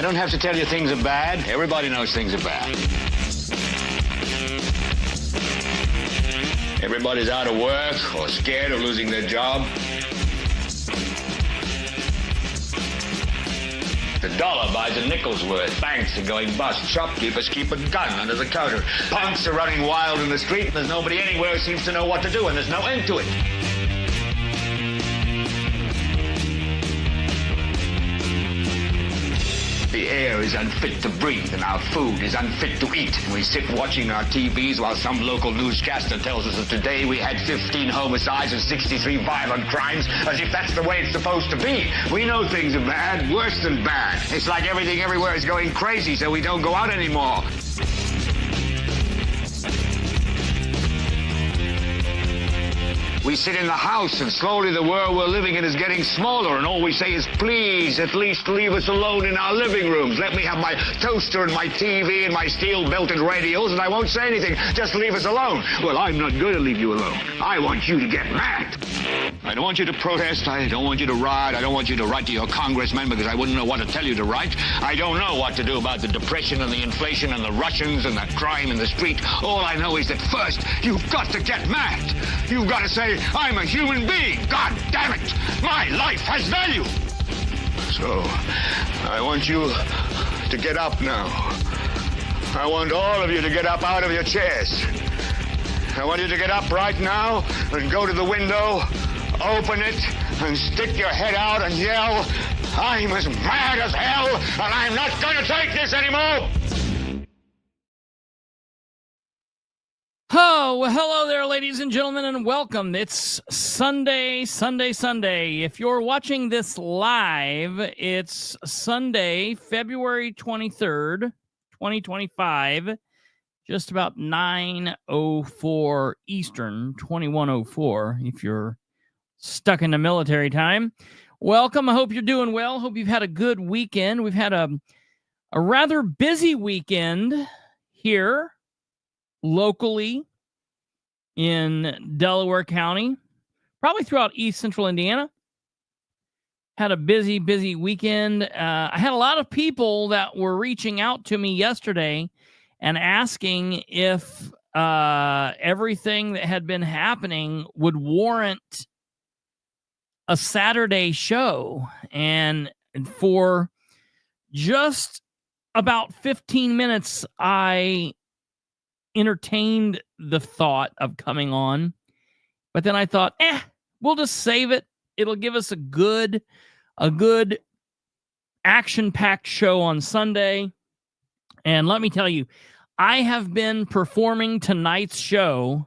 don't have to tell you things are bad. Everybody knows things are bad. Everybody's out of work or scared of losing their job. The dollar buys a nickel's worth. Banks are going bust. Shopkeepers keep a gun under the counter. Punks are running wild in the street, and there's nobody anywhere who seems to know what to do, and there's no end to it. The air is unfit to breathe, and our food is unfit to eat. And we sit watching our TVs while some local newscaster tells us that today we had 15 homicides and 63 violent crimes, as if that's the way it's supposed to be. We know things are bad, worse than bad. It's like everything everywhere is going crazy, so we don't go out anymore. We sit in the house, and slowly the world we're living in is getting smaller, and all we say is, please, at least leave us alone in our living rooms. Let me have my toaster and my TV and my steel-belted radios, and I won't say anything. Just leave us alone. Well, I'm not going to leave you alone. I want you to get mad. I don't want you to protest. I don't want you to riot. I don't want you to write to your congressman, because I wouldn't know what to tell you to write. I don't know what to do about the depression and the inflation and the Russians and the crime in the street. All I know is that first, you've got to get mad. You've got to say, I'm a human being. God damn it. My life has value. So, I want you to get up now. I want all of you to get up out of your chairs. I want you to get up right now and go to the window, open it, and stick your head out and yell, I'm as mad as hell, and I'm not going to take this anymore. Oh, well, hello there, ladies and gentlemen, and welcome. It's Sunday. If you're watching this live, it's Sunday, February 23rd, 2025, just about 9:04 Eastern, 21:04, if you're stuck in the military time. Welcome. I hope you're doing well. Hope you've had a good weekend. We've had a rather busy weekend here locally in Delaware County, probably throughout East Central Indiana. Had a busy weekend. I had a lot of people that were reaching out to me yesterday and asking if everything that had been happening would warrant a Saturday show. And for just about 15 minutes, I entertained the thought of coming on, but then I thought, we'll just save it. It'll give us a good action-packed show on Sunday. And let me tell you, I have been performing tonight's show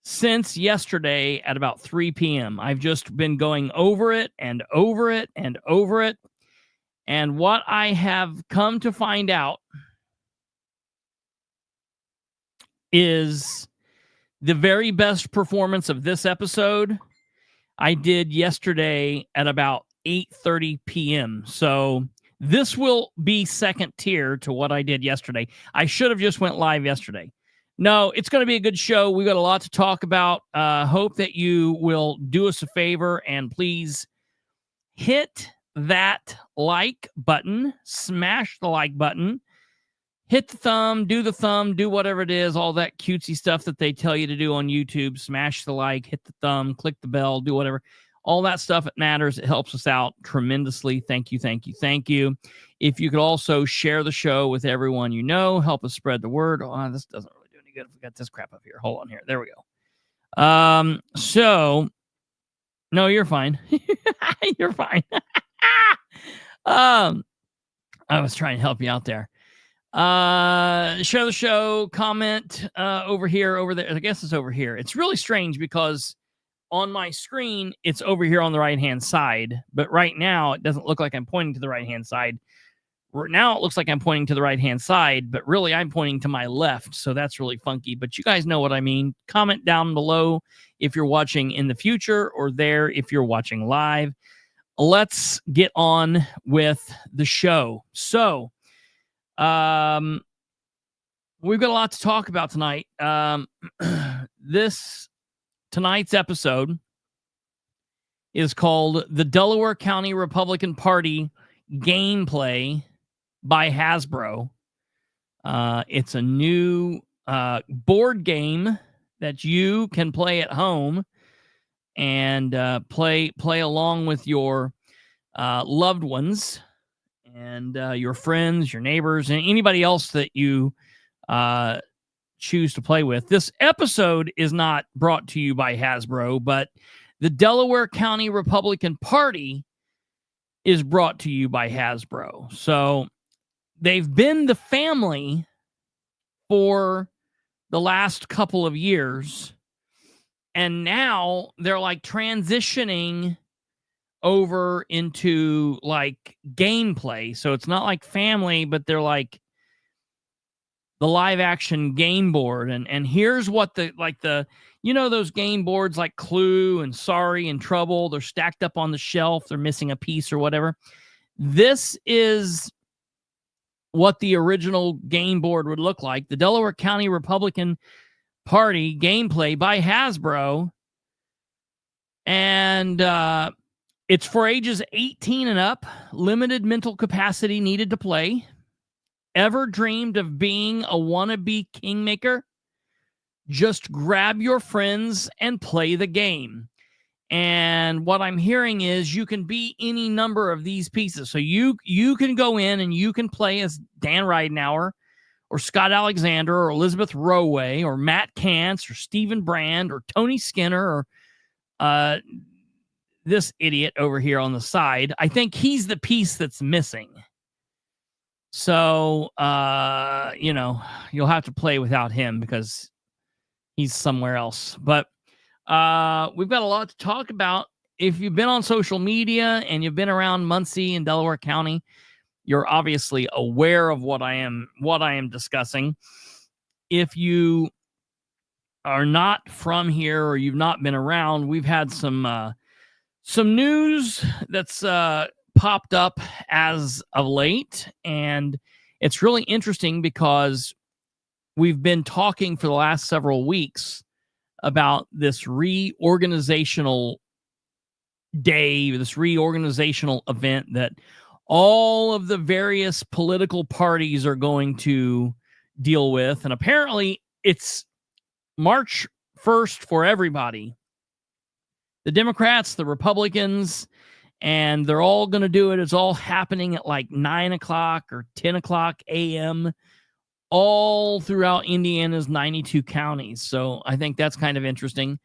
since yesterday at about 3 p.m. I've just been going over it and over it and over it. And what I have come to find out is the very best performance of this episode I did yesterday at about 8:30 p.m. So this will be second tier to what I did yesterday. I should have just went live yesterday. No, it's going to be a good show. We got a lot to talk about. Hope that you will do us a favor and please hit that like button, smash the like button. Hit the thumb, do whatever it is, all that cutesy stuff that they tell you to do on YouTube. Smash the like, hit the thumb, click the bell, do whatever. All that stuff, it matters. It helps us out tremendously. Thank you. If you could also share the show with everyone you know, help us spread the word. Oh, this doesn't really do any good if we got this crap up here. Hold on here. There we go. No, you're fine. You're fine. I was trying to help you out there. Share the show, comment over here, over there. I guess it's over here. It's really strange because on my screen, it's over here on the right-hand side. But right now, it doesn't look like I'm pointing to the right-hand side. Now it looks like I'm pointing to the right-hand side, but really I'm pointing to my left. So that's really funky. But you guys know what I mean. Comment down below if you're watching in the future or there if you're watching live. Let's get on with the show. So, we've got a lot to talk about tonight. Tonight's episode is called the Delaware County Republican Party Gameplay by Hasbro. It's a new board game that you can play at home and play along with your loved ones and your friends, your neighbors, and anybody else that you choose to play with. This episode is not brought to you by Hasbro, but the Delaware County Republican Party is brought to you by Hasbro. So they've been the family for the last couple of years, and now they're like transitioning over into like gameplay. So it's not like family, but they're like the live action game board. And here's what those game boards like Clue and Sorry and Trouble, they're stacked up on the shelf, they're missing a piece or whatever. This is what the original game board would look like. The Delaware County Republican Party gameplay by Hasbro. And it's for ages 18 and up, limited mental capacity needed to play. Ever dreamed of being a wannabe kingmaker? Just grab your friends and play the game. And what I'm hearing is you can be any number of these pieces. So you can go in and you can play as Dan Ridenhour or Scott Alexander or Elizabeth Roway or Matt Kantz or Stephen Brand or Tony Skinner or this idiot over here on the side. I think he's the piece that's missing. So, you'll have to play without him because he's somewhere else. But we've got a lot to talk about. If you've been on social media and you've been around Muncie and Delaware County, you're obviously aware of what I am discussing. If you are not from here or you've not been around, we've had some news that's popped up as of late, and it's really interesting because we've been talking for the last several weeks about this reorganizational day, this reorganizational event that all of the various political parties are going to deal with. And apparently it's March 1st for everybody. The Democrats, the Republicans, and they're all going to do it. It's all happening at like 9 o'clock or 10 o'clock a.m. all throughout Indiana's 92 counties. So I think that's kind of interesting.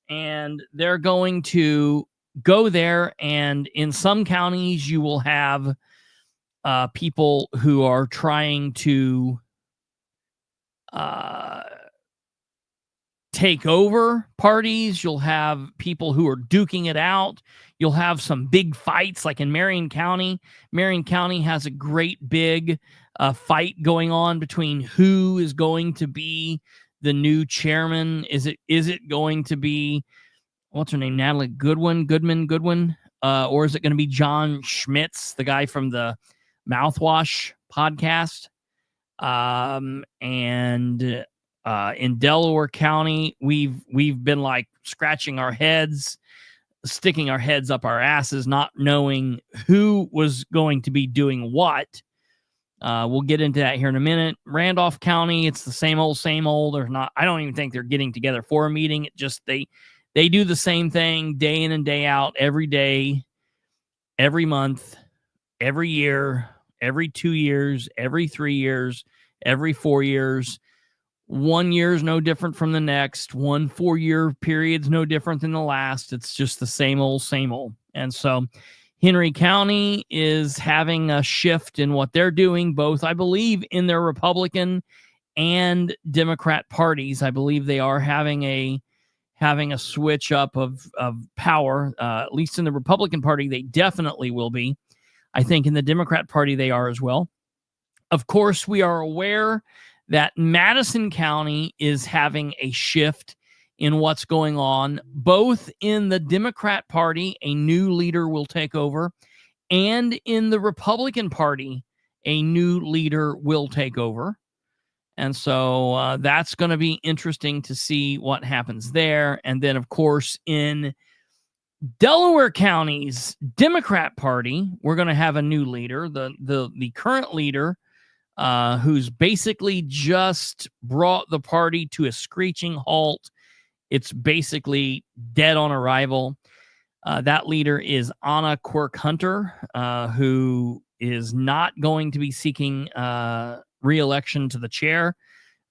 And they're going to go there, and in some counties you will have people who are trying to take over parties. You'll have people who are duking it out. You'll have some big fights like in Marion County. Marion County has a great big fight going on between who is going to be the new chairman. Is it going to be, what's her name, Natalie Goodwin? Or is it going to be John Schmitz, the guy from the Mouthwash podcast? In Delaware County, we've been like scratching our heads, sticking our heads up our asses, not knowing who was going to be doing what. We'll get into that here in a minute. Randolph County, it's the same old. There's not, I don't even think they're getting together for a meeting. It just, they do the same thing day in and day out, every day, every month, every year, every 2 years, every 3 years, every 4 years. 1 year is no different from the next. 1 4-year period's no different than the last. It's just the same old. And so Henry County is having a shift in what they're doing, both, I believe, in their Republican and Democrat parties. I believe they are having a switch up of power. At least in the Republican Party, they definitely will be. I think in the Democrat Party, they are as well. Of course, we are aware that Madison County is having a shift in what's going on, both in the Democrat Party, a new leader will take over, and in the Republican Party, a new leader will take over. And so that's going to be interesting to see what happens there. And then, of course, in Delaware County's Democrat Party, we're going to have a new leader. The current leader, who's basically just brought the party to a screeching halt. It's basically dead on arrival. That leader is Anna Quirk Hunter, who is not going to be seeking re-election to the chair.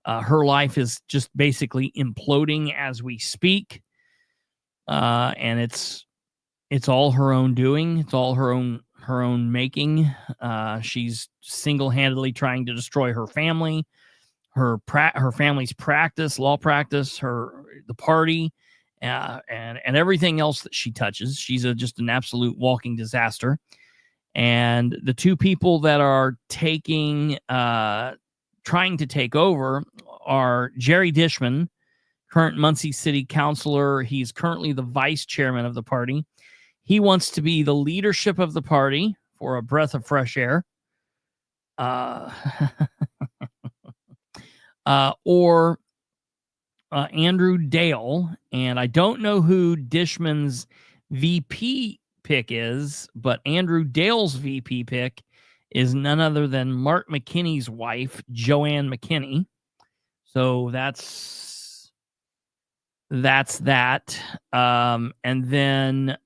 Her life is just basically imploding as we speak. And it's all her own doing. It's all her own making. She's single-handedly trying to destroy her family, her family's law practice, the party, and everything else that she touches. She's just an absolute walking disaster. And the two people that are trying to take over are Jerry Dishman, current Muncie City Councilor. He's currently the vice chairman of the party. He wants to be the leadership of the party for a breath of fresh air. Or Andrew Dale. And I don't know who Dishman's VP pick is, but Andrew Dale's VP pick is none other than Mark McKinney's wife, Joanne McKinney. So that's that. And then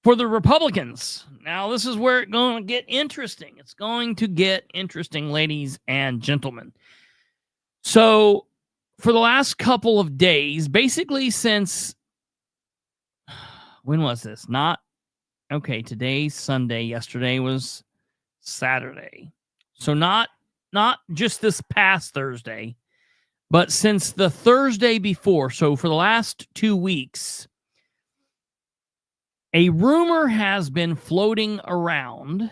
for the Republicans, now this is where it's going to get interesting. It's going to get interesting, ladies and gentlemen. So for the last couple of days, basically since, when was this? Today's Sunday. Yesterday was Saturday. So not just this past Thursday, but since the Thursday before. So for the last 2 weeks, a rumor has been floating around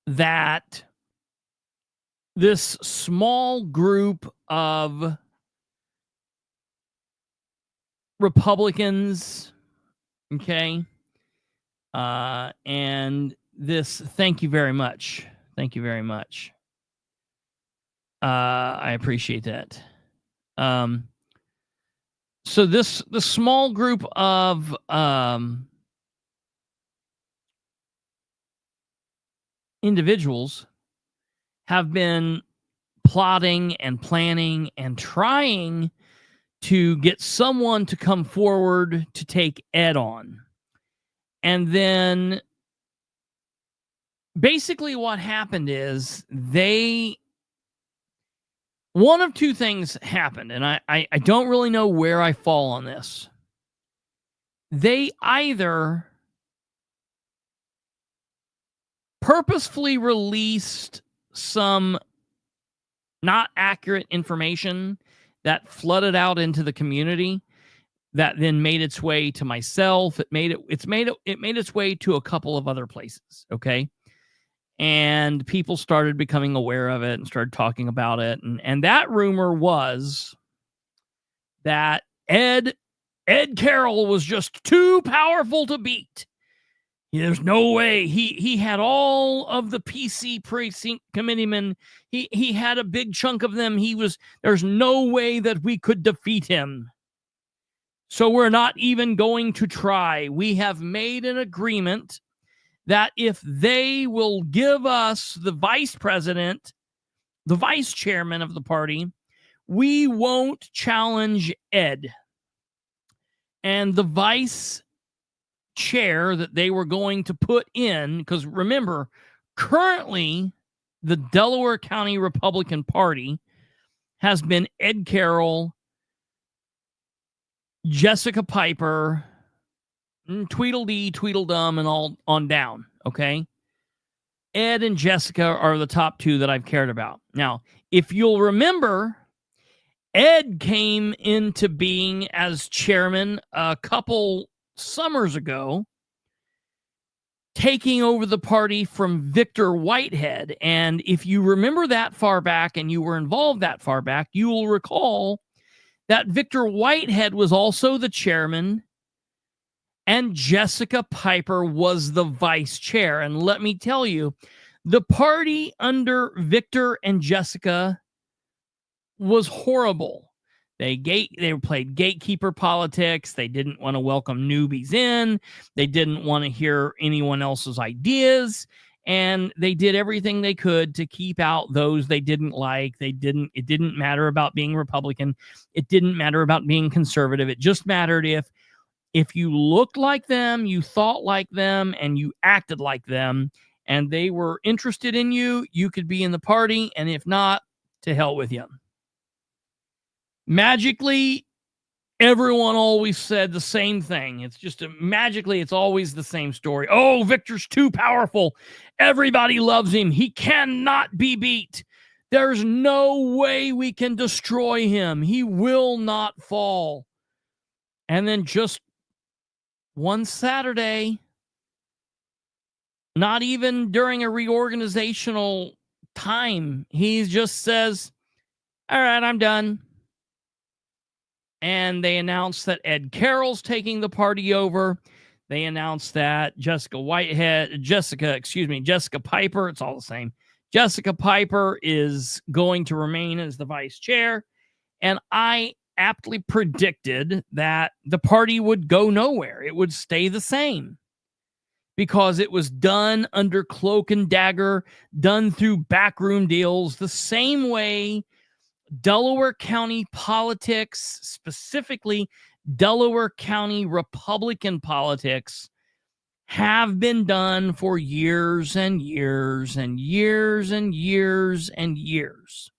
that this small group of Republicans, okay, and this, thank you very much. Thank you very much. I appreciate that. So the small group of individuals have been plotting and planning and trying to get someone to come forward to take Ed on. And then basically what happened is one of two things happened, and I don't really know where I fall on this. They either purposefully released some not accurate information that flooded out into the community that then made its way to myself. It made its way to a couple of other places, okay? And people started becoming aware of it and started talking about it. And that rumor was that Ed Carroll was just too powerful to beat. There's no way. He had all of the PC precinct committeemen. He had a big chunk of them. There's no way that we could defeat him. So we're not even going to try. We have made an agreement that if they will give us the vice president, the vice chairman of the party, we won't challenge Ed. And the vice chair that they were going to put in, because remember, currently the Delaware County Republican Party has been Ed Carroll, Jessica Piper, Tweedledee, Tweedledum, and all on down, okay? Ed and Jessica are the top two that I've cared about. Now, if you'll remember, Ed came into being as chairman a couple summers ago, taking over the party from Victor Whitehead. And if you remember that far back and you were involved that far back, you will recall that Victor Whitehead was also the chairman and Jessica Piper was the vice chair. And let me tell you, the party under Victor and Jessica was horrible. They played gatekeeper politics. They didn't want to welcome newbies in. They didn't want to hear anyone else's ideas. And they did everything they could to keep out those they didn't like. It didn't matter about being Republican. It didn't matter about being conservative. It just mattered if you looked like them, you thought like them, and you acted like them, and they were interested in you, you could be in the party. And if not, to hell with you. Magically, everyone always said the same thing. It's just magically, it's always the same story. Oh, Victor's too powerful. Everybody loves him. He cannot be beat. There's no way we can destroy him. He will not fall. And then just one Saturday, not even during a reorganizational time, he just says, all right, I'm done. And they announced that Ed Carroll's taking the party over. They announced that Jessica Piper, it's all the same. Jessica Piper is going to remain as the vice chair. And I aptly predicted that the party would go nowhere. It would stay the same because it was done under cloak and dagger, done through backroom deals, the same way Delaware County politics, specifically Delaware County Republican politics, have been done for years and years and years and years and years.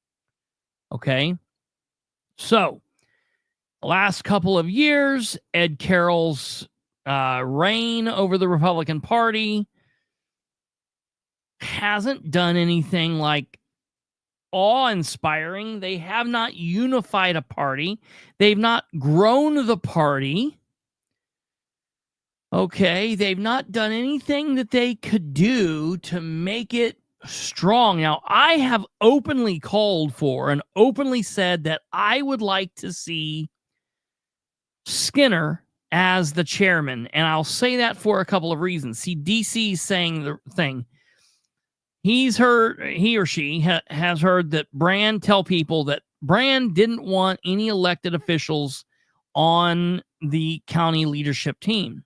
Okay? So, the last couple of years, Ed Carroll's reign over the Republican Party hasn't done anything like awe-inspiring. They have not unified a party. They've not grown the party. Okay, they've not done anything that they could do to make it strong. Now, I have openly called for and openly said that I would like to see Skinner as the chairman, and I'll say that for a couple of reasons. See, DC's saying the thing. He or she has heard that Brand tell people that Brand didn't want any elected officials on the county leadership team.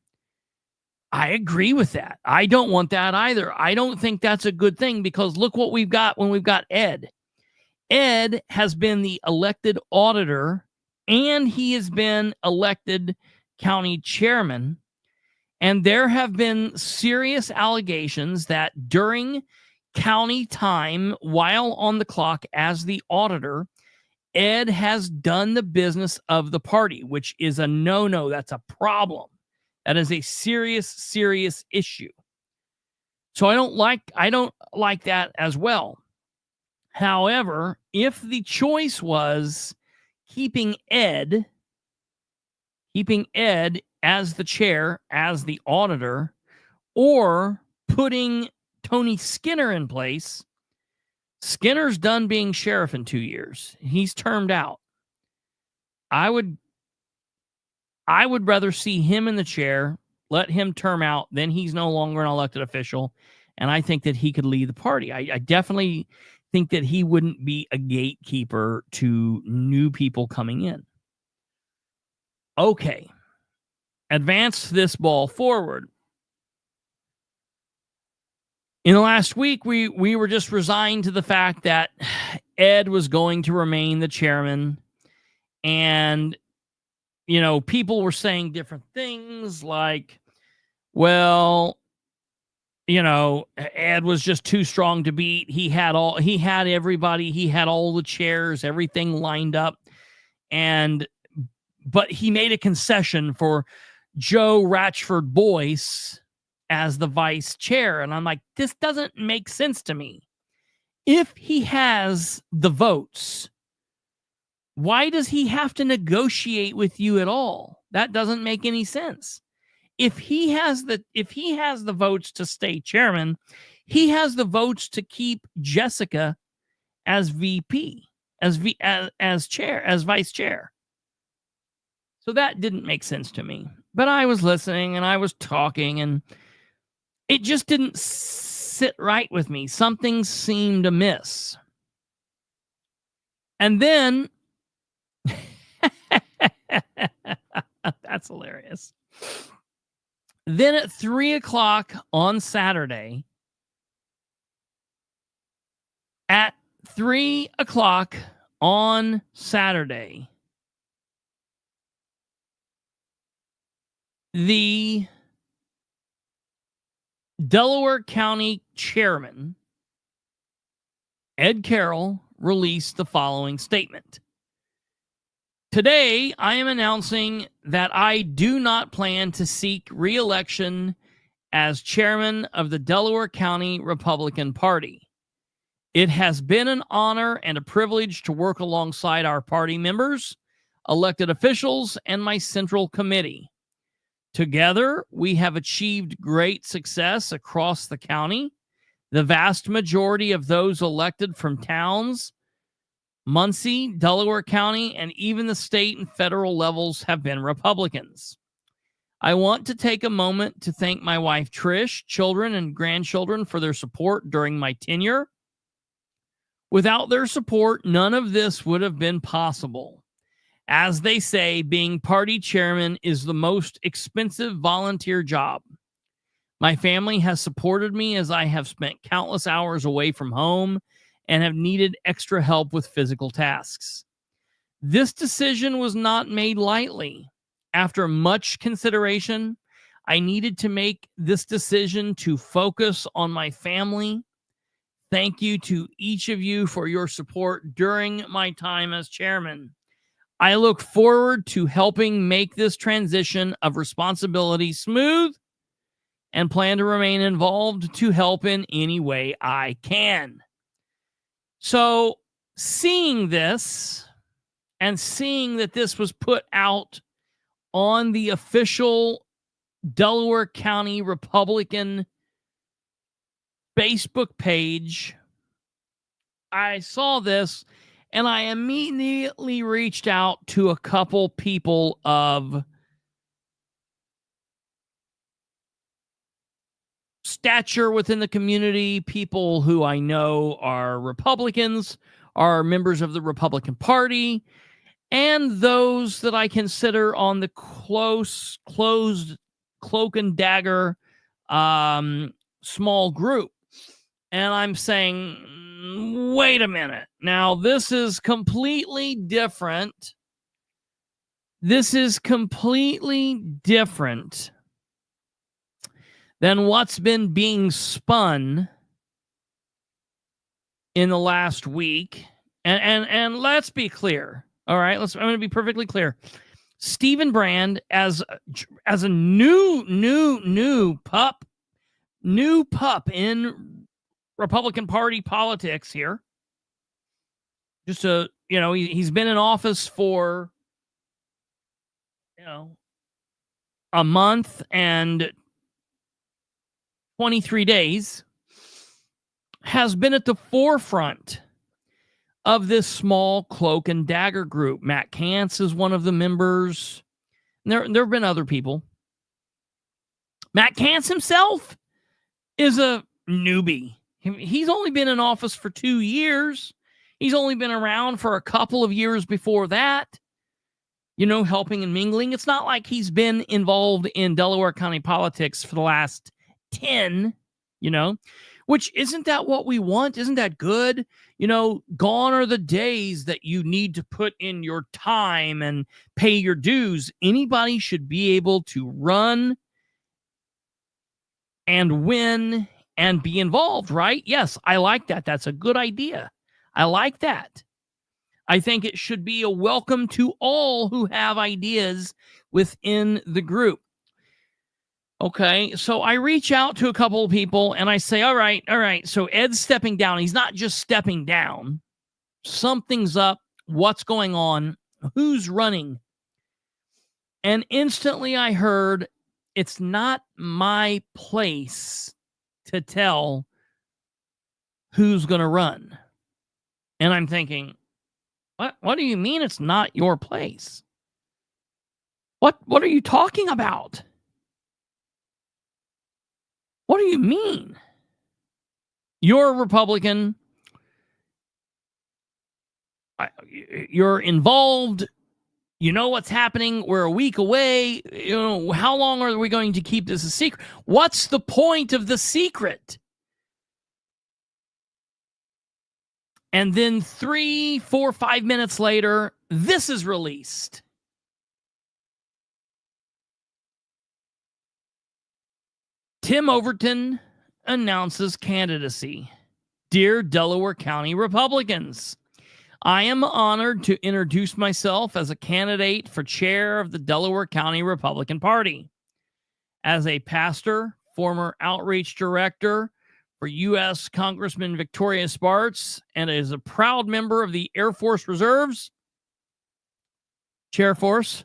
I agree with that. I don't want that either. I don't think that's a good thing because look what we've got when we've got Ed. Ed has been the elected auditor and he has been elected county chairman. And there have been serious allegations that during county time, while on the clock as the auditor, Ed has done the business of the party, which is a no-no. That's a problem. That is a serious, serious issue. So I don't like that as well. However, if the choice was keeping Ed as the chair, as the auditor, or putting Tony Skinner in place, Skinner's done being sheriff in 2 years. He's termed out. I would rather see him in the chair, let him term out, then he's no longer an elected official, and I think that he could lead the party. I definitely think that he wouldn't be a gatekeeper to new people coming in. Okay. Advance this ball forward. In the last week, we were just resigned to the fact that Ed was going to remain the chairman. And, you know, people were saying different things like, well, you know, Ed was just too strong to beat. He had everybody, he had all the chairs, everything lined up. But he made a concession for Joe Ratchford Boyce as the vice chair. And I'm like, this doesn't make sense to me. If he has the votes, why does he have to negotiate with you at all? That doesn't make any sense. If he has the votes to stay chairman, he has the votes to keep Jessica as VP, as chair, as vice chair. So that didn't make sense to me. But I was listening and I was talking and it just didn't sit right with me. Something seemed amiss. And then That's hilarious. Then at 3 o'clock on Saturday, the Delaware County Chairman, Ed Carroll, released the following statement. Today, I am announcing that I do not plan to seek re-election as chairman of the Delaware County Republican Party. It has been an honor and a privilege to work alongside our party members, elected officials, and my central committee. Together, we have achieved great success across the county. The vast majority of those elected from towns, Muncie, Delaware County, and even the state and federal levels have been Republicans. I want to take a moment to thank my wife, Trish, children, and grandchildren for their support during my tenure. Without their support, none of this would have been possible. As they say, being party chairman is the most expensive volunteer job. My family has supported me as I have spent countless hours away from home and have needed extra help with physical tasks. This decision was not made lightly. After much consideration, I needed to make this decision to focus on my family. Thank you to each of you for your support during my time as chairman. I look forward to helping make this transition of responsibility smooth and plan to remain involved to help in any way I can. So, seeing this and seeing that this was put out on the official Delaware County Republican Facebook page, I saw this and I immediately reached out to a couple people of stature within the community, people who I know are Republicans, are members of the Republican Party, and those that I consider on the closed cloak-and-dagger small group. And I'm saying, wait a minute. Now, this is completely different. This is completely different than what's been being spun in the last week. And let's be clear. All right, I'm going to be perfectly clear. Stephen Brand, as a new pup in Republican Party politics here. He's been in office for, a month and 23 days, has been at the forefront of this small cloak and dagger group. Matt Kantz is one of the members. There have been other people. Matt Kantz himself is a newbie. He's only been in office for 2 years. He's only been around for a couple of years before that, helping and mingling. It's not like he's been involved in Delaware County politics for the last 10, which isn't that what we want? Isn't that good? Gone are the days that you need to put in your time and pay your dues. Anybody should be able to run and win and be involved, right? Yes, I like that. That's a good idea. I like that. I think it should be a welcome to all who have ideas within the group. Okay, so I reach out to a couple of people and I say, all right. So Ed's stepping down. He's not just stepping down. Something's up. What's going on? Who's running? And instantly I heard, it's not my place to tell who's going to run. And I'm thinking, what do you mean it's not your place? What are you talking about? What do you mean? You're a Republican. You're involved You know what's happening? We're a week away. How long are we going to keep this a secret? What's the point of the secret? And then 3, 4, 5 minutes later, this is released. Tim Overton announces candidacy. Dear Delaware County Republicans, I am honored to introduce myself as a candidate for chair of the Delaware County Republican Party. As a pastor, former outreach director for U.S. Congressman Victoria Spartz, and as a proud member of the Air Force Reserves, Chair Force,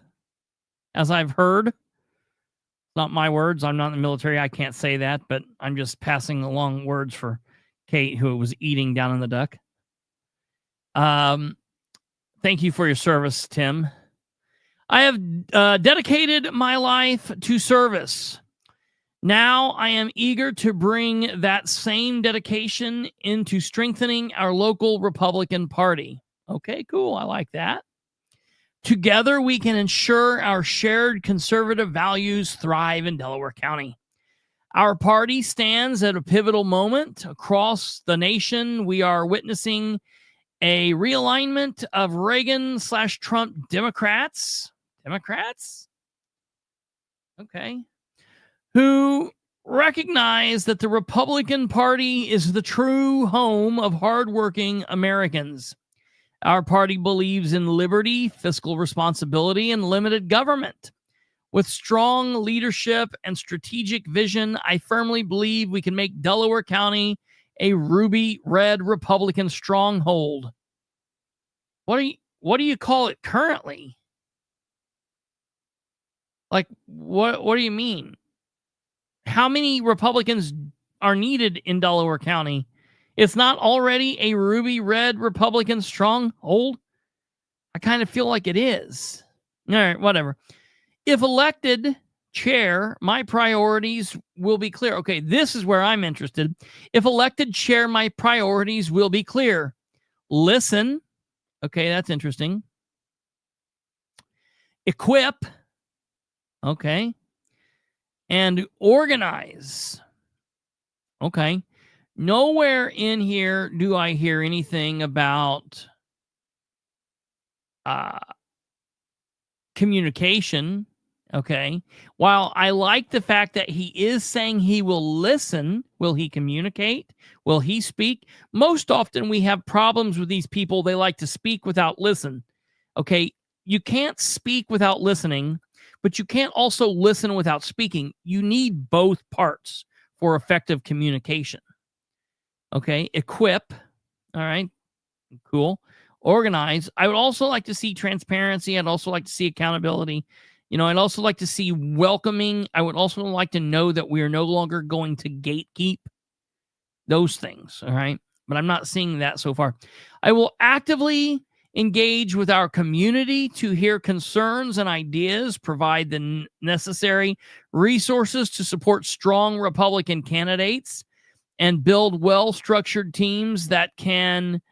as I've heard. Not my words. I'm not in the military. I can't say that, but I'm just passing along words for Kate, who was eating down in the duck. Thank you for your service, Tim. I have dedicated my life to service. Now I am eager to bring that same dedication into strengthening our local Republican Party. Okay, cool. I like that. Together, we can ensure our shared conservative values thrive in Delaware County. Our party stands at a pivotal moment. Across the nation, we are witnessing a realignment of Reagan/Trump Democrats. Democrats? Okay. Who recognize that the Republican Party is the true home of hardworking Americans. Our party believes in liberty, fiscal responsibility, and limited government. With strong leadership and strategic vision, I firmly believe we can make Delaware County a ruby red Republican stronghold. What do you call it currently? Like, what do you mean? How many Republicans are needed in Delaware County? It's not already a ruby red Republican stronghold. I kind of feel like it is. All right, whatever. If elected chair, my priorities will be clear. Okay, this is where I'm interested. If elected chair, my priorities will be clear. Listen. Okay, that's interesting. Equip. Okay. And organize. Okay. Nowhere in here do I hear anything about communication. Okay. While I like the fact that he is saying he will listen, will he communicate? Will he speak? Most often we have problems with these people. They like to speak without listen. Okay. You can't speak without listening, but you can't also listen without speaking. You need both parts for effective communication. Okay, equip. All right, cool. Organize. I would also like to see transparency. I'd also like to see accountability. I'd also like to see welcoming. I would also like to know that we are no longer going to gatekeep those things. All right, but I'm not seeing that so far. I will actively engage with our community to hear concerns and ideas, provide the necessary resources to support strong Republican candidates, and build well-structured teams that can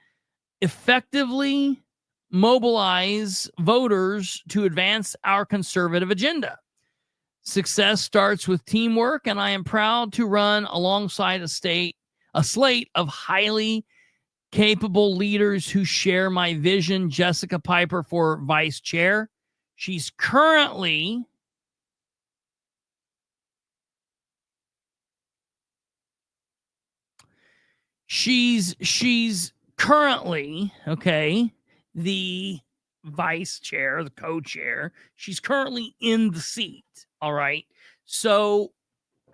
effectively mobilize voters to advance our conservative agenda. Success starts with teamwork, and I am proud to run alongside a slate of highly capable leaders who share my vision. Jessica Piper for vice chair. She's currently okay, the vice chair, the co-chair. She's currently in the seat. All right. So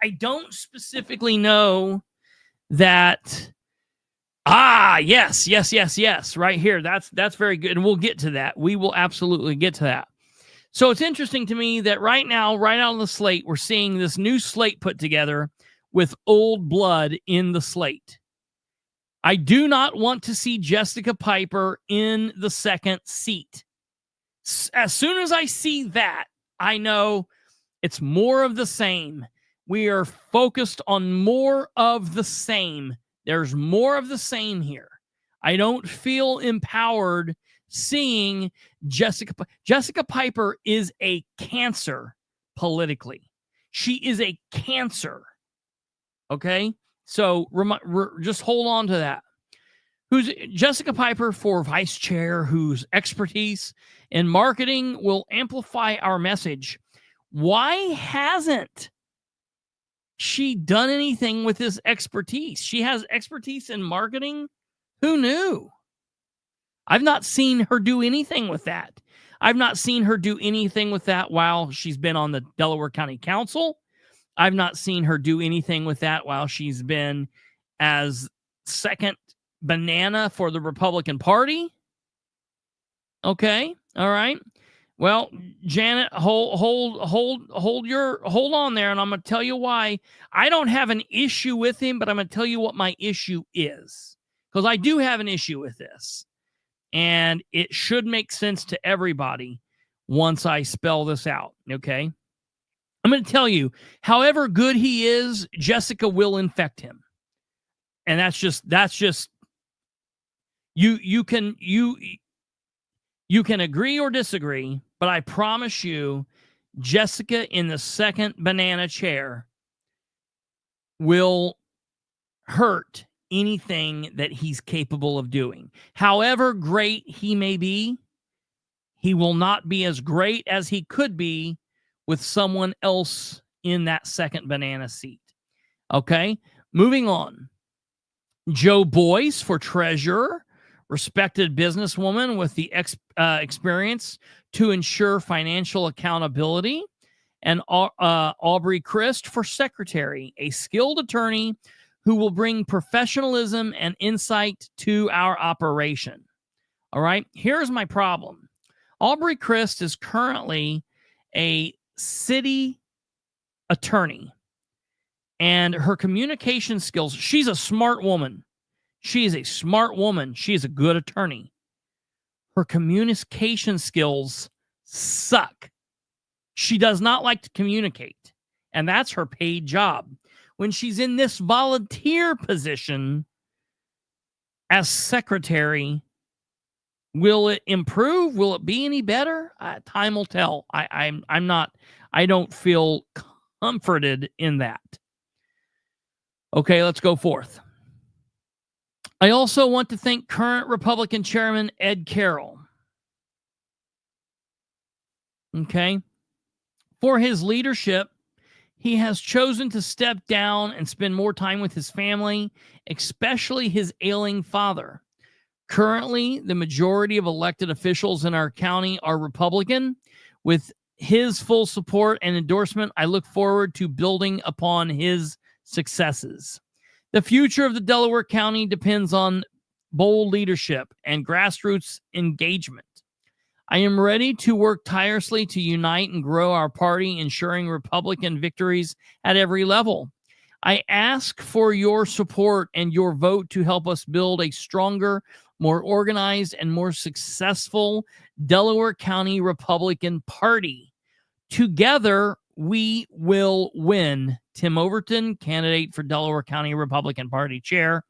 I don't specifically know that. Yes. Right here. That's very good. And we'll get to that. We will absolutely get to that. So it's interesting to me that right now, right out of the slate, we're seeing this new slate put together with old blood in the slate. I do not want to see Jessica Piper in the second seat. As soon as I see that, I know it's more of the same. We are focused on more of the same. There's more of the same here. I don't feel empowered seeing Jessica Piper is a cancer politically. She is a cancer. Okay? So just hold on to that. Who's Jessica Piper for vice chair, whose expertise in marketing will amplify our message. Why hasn't she done anything with this expertise? She has expertise in marketing. Who knew? I've not seen her do anything with that. I've not seen her do anything with that while she's been on the Delaware County Council. I've not seen her do anything with that while she's been as second banana for the Republican Party. Okay. All right. Well, Janet, hold on there, and I'm going to tell you why. I don't have an issue with him, but I'm going to tell you what my issue is, because I do have an issue with this, and it should make sense to everybody once I spell this out. Okay, I'm going to tell you, however good he is, Jessica will infect him, and that's just you can agree or disagree, but I promise you, Jessica in the second banana chair will hurt anything that he's capable of doing. However great he may be, he will not be as great as he could be with someone else in that second banana seat. Okay, moving on. Joe Boyce for treasurer. Respected businesswoman with the experience to ensure financial accountability. And Aubrey Christ for secretary, a skilled attorney who will bring professionalism and insight to our operation. All right, here's my problem. Aubrey Christ is currently a city attorney, and her communication skills, she's a smart woman. She is a smart woman. She is a good attorney. Her communication skills suck. She does not like to communicate, and that's her paid job. When she's in this volunteer position as secretary, will it improve? Will it be any better? Time will tell. I don't feel comforted in that. Okay, let's go forth. I also want to thank current Republican Chairman Ed Carroll, okay, for his leadership. He has chosen to step down and spend more time with his family, especially his ailing father. Currently, the majority of elected officials in our county are Republican. With his full support and endorsement, I look forward to building upon his successes. The future of the Delaware County depends on bold leadership and grassroots engagement. I am ready to work tirelessly to unite and grow our party, ensuring Republican victories at every level. I ask for your support and your vote to help us build a stronger, more organized, and more successful Delaware County Republican Party. Together, we will win. Tim Overton, candidate for Delaware County Republican Party chair.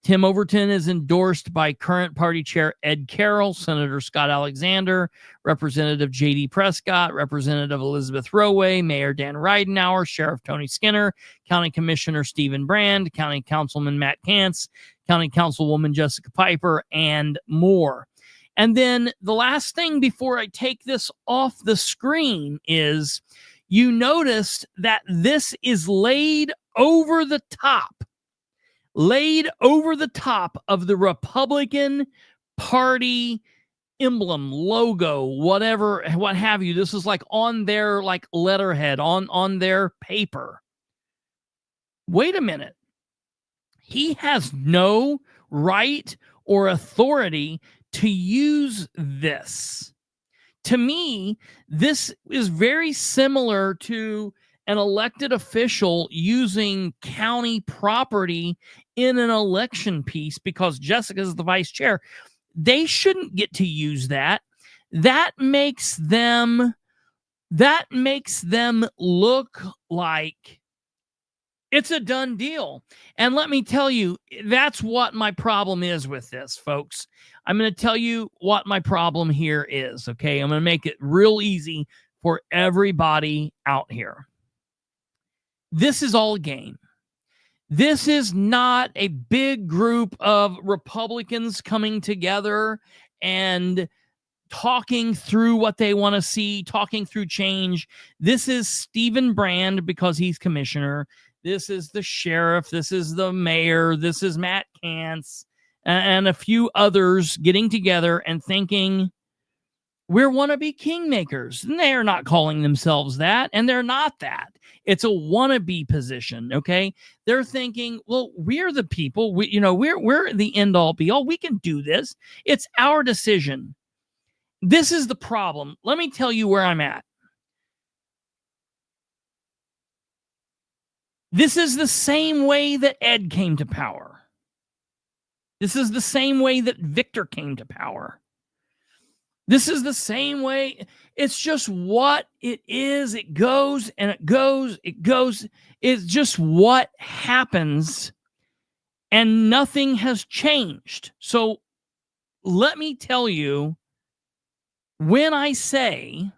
Tim Overton is endorsed by current party chair Ed Carroll, Senator Scott Alexander, Representative J.D. Prescott, Representative Elizabeth Roway, Mayor Dan Ridenauer, Sheriff Tony Skinner, County Commissioner Stephen Brand, County Councilman Matt Kantz, County Councilwoman Jessica Piper, and more. And then the last thing before I take this off the screen is you noticed that this is laid over the top of the Republican Party emblem, logo, whatever, what have you. This is like on their like letterhead, on their paper. Wait a minute. He has no right or authority to use this. To me, this is very similar to an elected official using county property in an election piece because Jessica is the vice chair. They shouldn't get to use that. That makes them look like it's a done deal. And let me tell you, that's what my problem is with this, folks. I'm going to tell you what my problem here is, okay? I'm going to make it real easy for everybody out here. This is all a game. This is not a big group of Republicans coming together and talking through what they want to see, talking through change. This is Stephen Brand because he's commissioner. This is the sheriff. This is the mayor. This is Matt Kantz and a few others getting together and thinking, we're wannabe kingmakers. And they're not calling themselves that, and they're not that. It's a wannabe position, okay? They're thinking, well, we're the people. We're the end all be all. We can do this. It's our decision. This is the problem. Let me tell you where I'm at. This is the same way that Ed came to power. This is the same way that Victor came to power. This is the same way. It's just what it is. It goes and it goes. It goes. It's just what happens, and nothing has changed. So let me tell you, when I say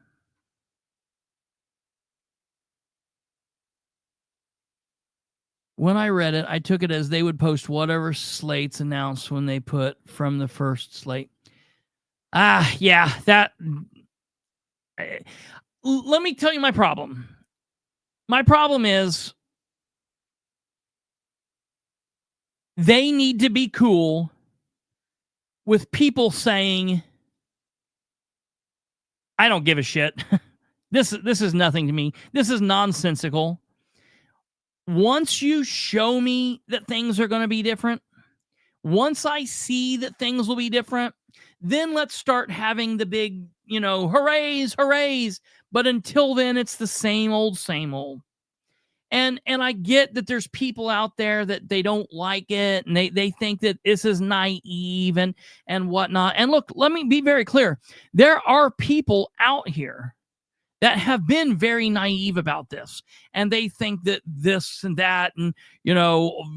when I read it, I took it as they would post whatever slates announced when they put from the first slate. Yeah, that. Let me tell you my problem. My problem is they need to be cool with people saying, I don't give a shit. This is nothing to me. This is nonsensical. Once you show me that things are going to be different, once I see that things will be different, then let's start having the big, hoorays. But until then, it's the same old, same old. And I get that there's people out there that they don't like it, and they think that this is naive and whatnot. And look, let me be very clear. There are people out here that have been very naive about this, and they think that this and that and,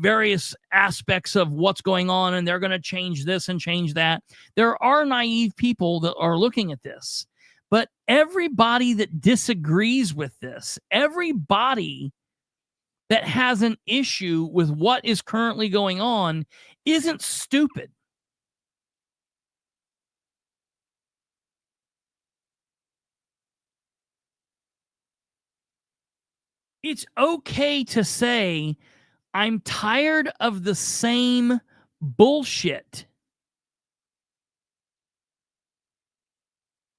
various aspects of what's going on, and they're going to change this and change that. There are naive people that are looking at this, but everybody that disagrees with this, everybody that has an issue with what is currently going on isn't stupid. It's okay to say, I'm tired of the same bullshit.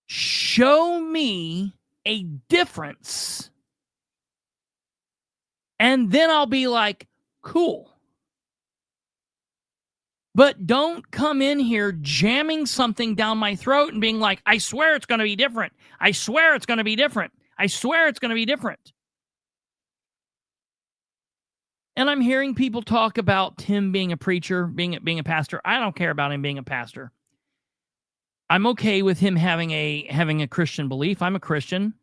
Show me a difference, and then I'll be like, cool. But don't come in here jamming something down my throat and being like, I swear it's going to be different. I swear it's going to be different. I swear it's going to be different. And I'm hearing people talk about him being a preacher, being a pastor. I don't care about him being a pastor. I'm okay with him having a Christian belief. I'm a Christian.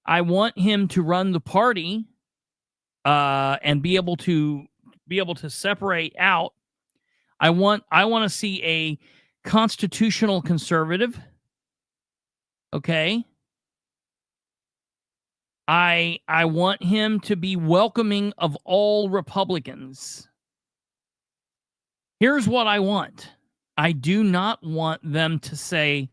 I want him to run the party and be able to separate out. I want to see a constitutional conservative. Okay. I want him to be welcoming of all Republicans. Here's what I want. I do not want them to say,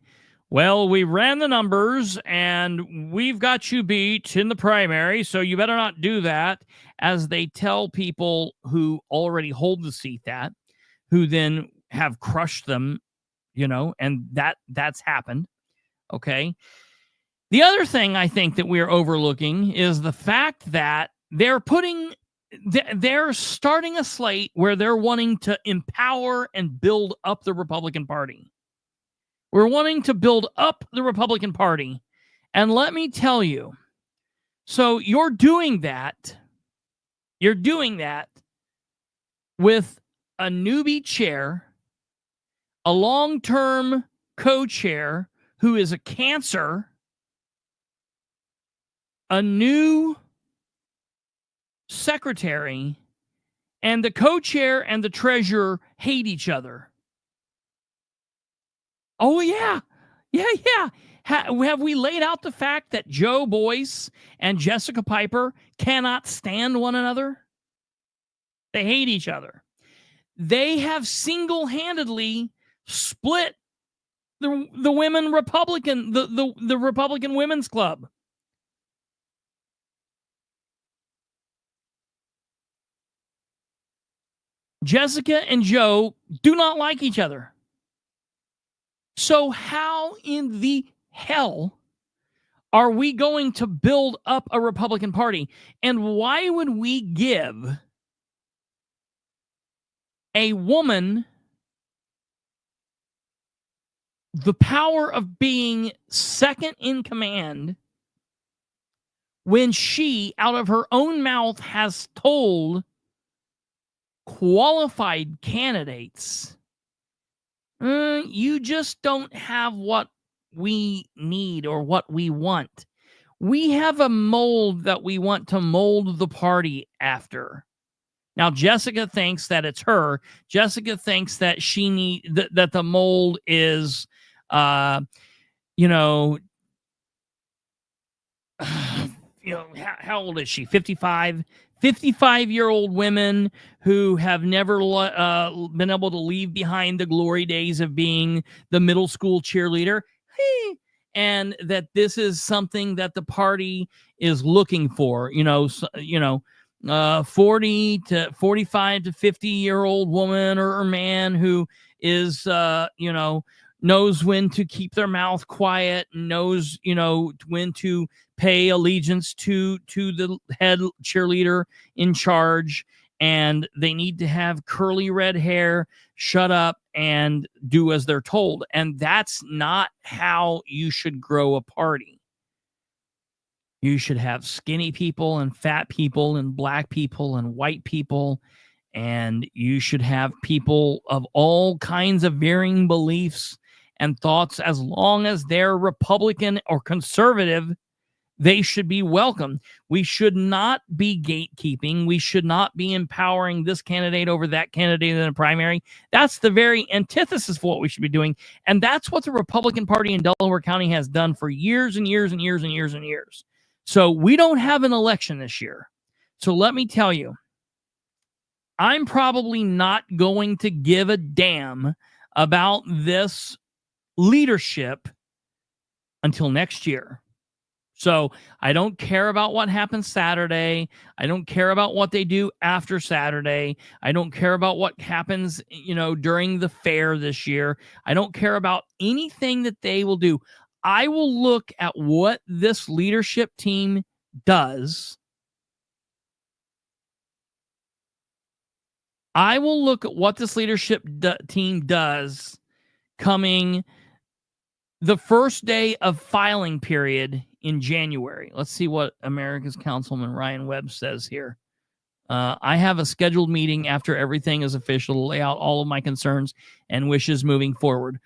well, we ran the numbers and we've got you beat in the primary, so you better not do that, as they tell people who already hold the seat that, who then have crushed them, and that's happened. Okay. The other thing I think that we're overlooking is the fact that they're starting a slate where they're wanting to empower and build up the Republican Party. We're wanting to build up the Republican Party. And let me tell you, so you're doing that with a newbie chair, a long-term co-chair who is a cancer, a new secretary, and the co-chair and the treasurer hate each other. Oh, yeah. Yeah. Have we laid out the fact that Joe Boyce and Jessica Piper cannot stand one another? They hate each other. They have single-handedly split the women Republican, the Republican Women's Club. Jessica and Joe do not like each other. So how in the hell are we going to build up a Republican Party? And why would we give a woman the power of being second in command when she, out of her own mouth, has told qualified candidates, you just don't have what we need or what we want. We have a mold that we want to mold the party after. Now, Jessica thinks that it's her. Jessica thinks that that the mold is, how old is she? 55? 55-year-old women who have never been able to leave behind the glory days of being the middle school cheerleader. And that this is something that the party is looking for, 40 to 45 to 50-year-old woman or man who is, knows when to keep their mouth quiet, knows, when to pay allegiance to the head cheerleader in charge, and they need to have curly red hair, shut up, and do as they're told. And that's not how you should grow a party. You should have skinny people and fat people and black people and white people, and you should have people of all kinds of varying beliefs and thoughts. As long as they're Republican or conservative, they should be welcome. We should not be gatekeeping. We should not be empowering this candidate over that candidate in the primary. That's the very antithesis of what we should be doing. And that's what the Republican Party in Delaware County has done for years and years and years and years and years. So we don't have an election this year. So let me tell you, I'm probably not going to give a damn about this leadership until next year. So I don't care about what happens Saturday. I don't care about what they do after Saturday. I don't care about what happens, during the fair this year. I don't care about anything that they will do. I will look at what this leadership team does. I will look at what this leadership team does coming the first day of filing period in January. Let's see what America's Councilman Ryan Webb says here. I have a scheduled meeting after everything is official to lay out all of my concerns and wishes moving forward.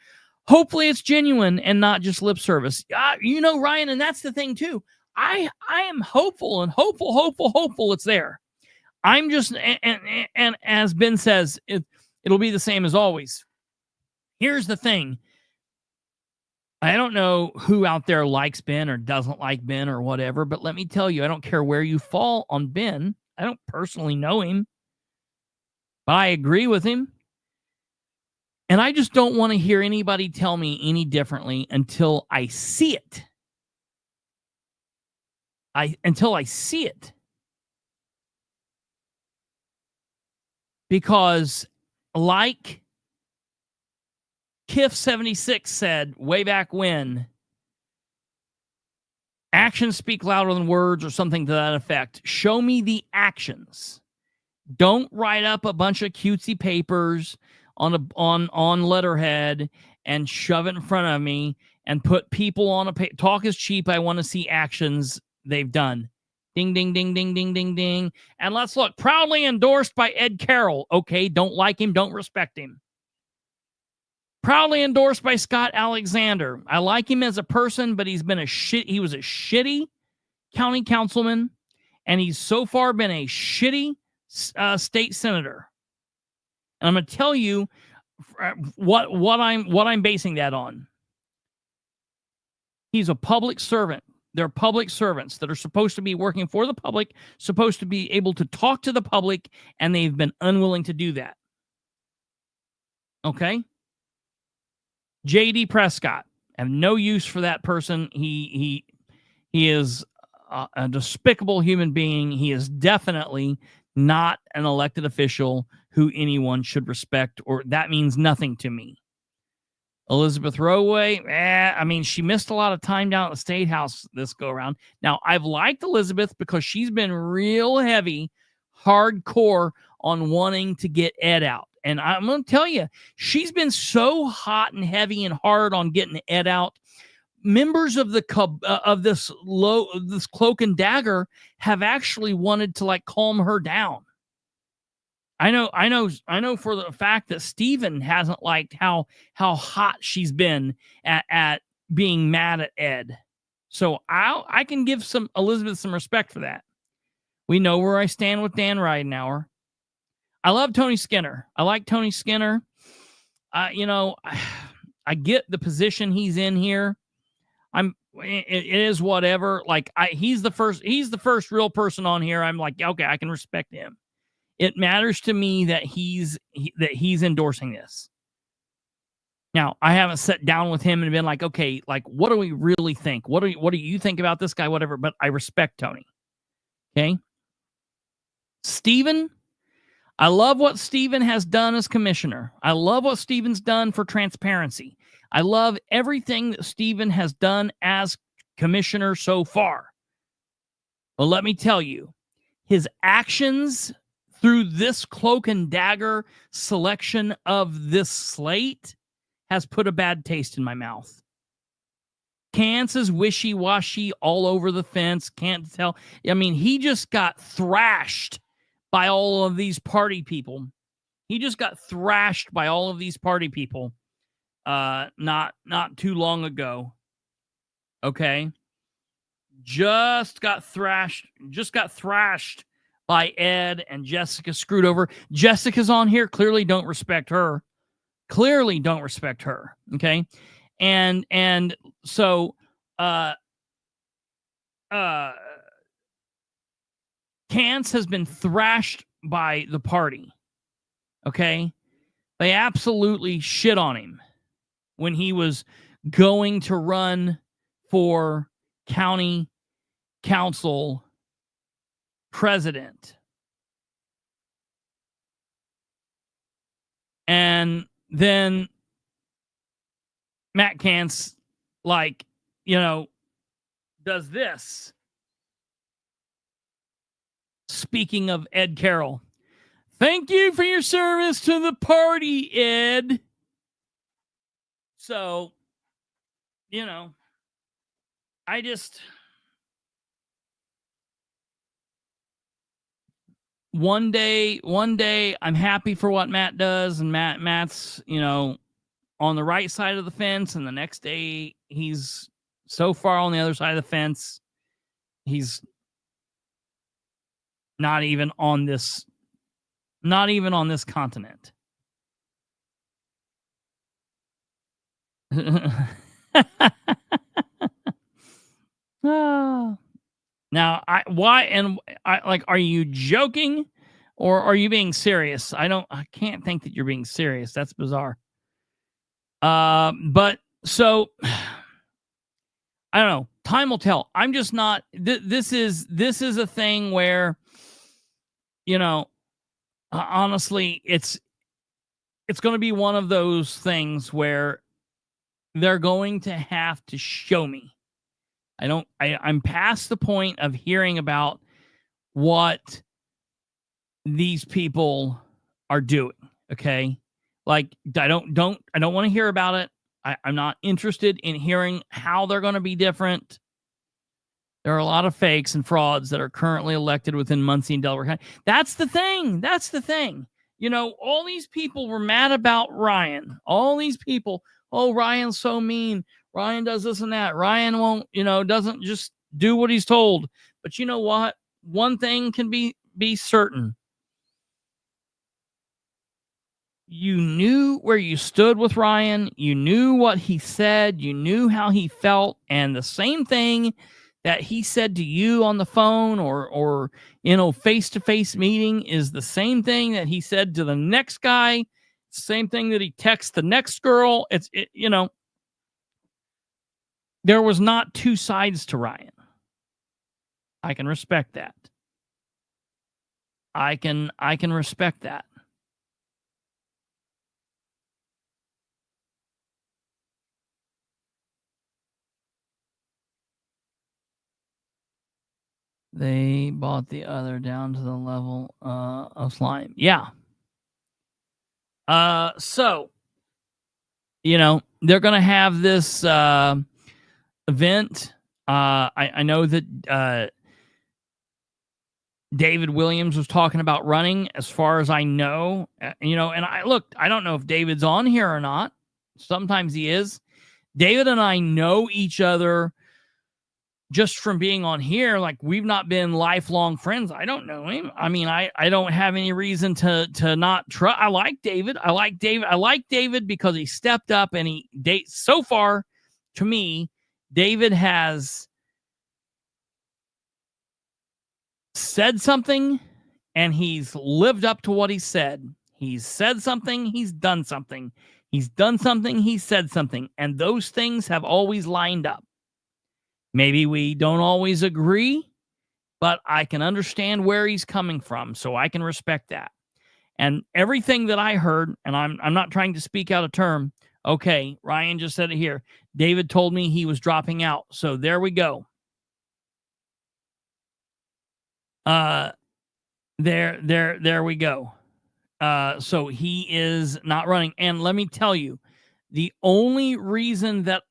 Hopefully it's genuine and not just lip service. Ryan, and that's the thing too. I am hopeful it's there. I'm just, and as Ben says, it'll be the same as always. Here's the thing. I don't know who out there likes Ben or doesn't like Ben or whatever, but let me tell you, I don't care where you fall on Ben. I don't personally know him, but I agree with him. And I just don't want to hear anybody tell me any differently until I see it. Until I see it. Because like Kiff 76 said way back when, actions speak louder than words or something to that effect. Show me the actions. Don't write up a bunch of cutesy papers on letterhead and shove it in front of me and put people on a talk is cheap. I want to see actions they've done. Ding, ding, ding, ding, ding, ding, ding. And let's look. Proudly endorsed by Ed Carroll. Okay, don't like him, don't respect him. Proudly endorsed by Scott Alexander. I like him as a person, but he was a shitty county councilman, and he's so far been a shitty state senator. And I'm going to tell you, what I'm basing that on. He's a public servant. They're public servants that are supposed to be working for the public, supposed to be able to talk to the public, and they've been unwilling to do that. Okay? J.D. Prescott. I have no use for that person. He is a despicable human being. He is definitely not an elected official who anyone should respect, or that means nothing to me. Elizabeth Roway, I mean, she missed a lot of time down at the State House this go around. Now, I've liked Elizabeth because she's been real heavy, hardcore on wanting to get Ed out. And I'm going to tell you, she's been so hot and heavy and hard on getting Ed out. Members of this cloak and dagger have actually wanted to like calm her down. I know for the fact that Stephen hasn't liked how hot she's been at being mad at Ed. So I can give Elizabeth some respect for that. We know where I stand with Dan Ridenhour. I love Tony Skinner. I like Tony Skinner. I get the position he's in here. It is whatever. Like he's the first real person on here. I'm like, okay, I can respect him. It matters to me that he's endorsing this. Now, I haven't sat down with him and been like, okay, like, what do we really think? What do you think about this guy? Whatever. But I respect Tony. Okay. Stephen, I love what Stephen has done as commissioner. I love what Stephen's done for transparency. I love everything that Stephen has done as commissioner so far. Well, let me tell you, his actions through this cloak and dagger selection of this slate has put a bad taste in my mouth. Kance is wishy-washy all over the fence. Can't tell. I mean, he just got thrashed by all of these party people. Not too long ago. Okay. Just got thrashed by Ed, and Jessica screwed over. Jessica's on here. Clearly don't respect her. Okay. And so Kance has been thrashed by the party. Okay. They absolutely shit on him when he was going to run for county council president. And then Matt Kance, does this. Speaking of Ed Carroll, thank you for your service to the party, Ed. So, I just... One day, I'm happy for what Matt does, and Matt's, on the right side of the fence, and the next day, he's so far on the other side of the fence, he's not even on this continent. Now, are you joking or are you being serious? I can't think that you're being serious. That's bizarre. But so I don't know. Time will tell. I'm just not, this is a thing where, honestly, it's going to be one of those things where they're going to have to show me. I'm past the point of hearing about what these people are doing. Okay. Like, I don't want to hear about it. I'm not interested in hearing how they're going to be different. There are a lot of fakes and frauds that are currently elected within Muncie and Delaware County. That's the thing. All these people were mad about Ryan. All these people, oh, Ryan's so mean. Ryan does this and that. Ryan won't, doesn't just do what he's told. But you know what? One thing can be certain. You knew where you stood with Ryan. You knew what he said. You knew how he felt. And the same thing that he said to you on the phone or face-to-face meeting is the same thing that he said to the next guy. Same thing that he texts the next girl. There was not two sides to Ryan. I can respect that. I can respect that. They bought the other down to the level of slime. Yeah. So, they're going to have this event. I know that David Williams was talking about running, as far as I know. And I don't know if David's on here or not. Sometimes he is. David and I know each other just from being on here. Like, we've not been lifelong friends. I don't know him. I mean, I don't have any reason to not trust. I like David. I like David because he stepped up and so far, to me, David has said something and he's lived up to what he said. He's said something, he's done something. He's done something, he said something. And those things have always lined up. Maybe we don't always agree, but I can understand where he's coming from, so I can respect that. And everything that I heard, and I'm not trying to speak out of term. Okay, Ryan just said it here. David told me he was dropping out, so there we go. There we go. So he is not running. And let me tell you, the only reason that,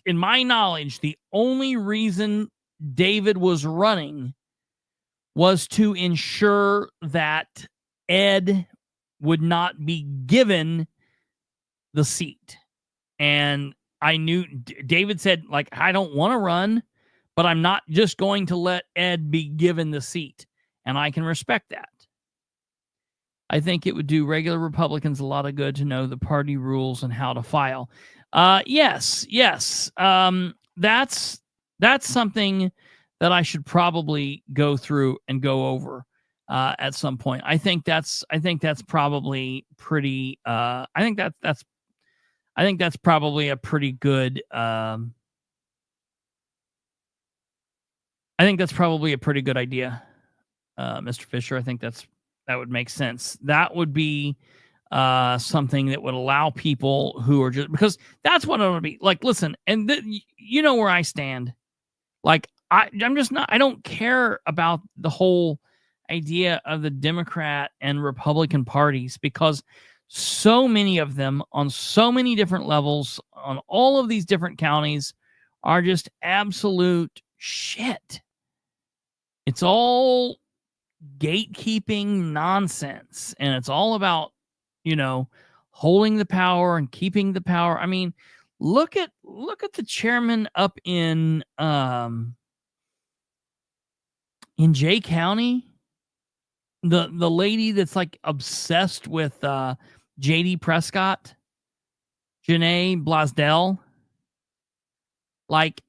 in my knowledge, the only reason David was running was to ensure that Ed would not be given the seat. And I knew David said, like, I don't want to run, but I'm not just going to let Ed be given the seat. And I can respect that. I think it would do regular Republicans a lot of good to know the party rules and how to file. Yes. That's something that I should probably go through and go over at some point. I think that's probably pretty. I think that's probably a pretty good. I think that's probably a pretty good idea, Mr. Fisher. I think that would make sense. That would be something that would allow people who are just, because that's what it would be like. Listen, and you know where I stand. Like, I'm just not, I don't care about the whole idea of the Democrat and Republican parties, because so many of them on so many different levels on all of these different counties are just absolute shit. It's all gatekeeping nonsense, and it's all about, holding the power and keeping the power. I mean, look at the chairman up in Jay County, the lady that's like obsessed with JD Prescott, Janae Blasdell. Like,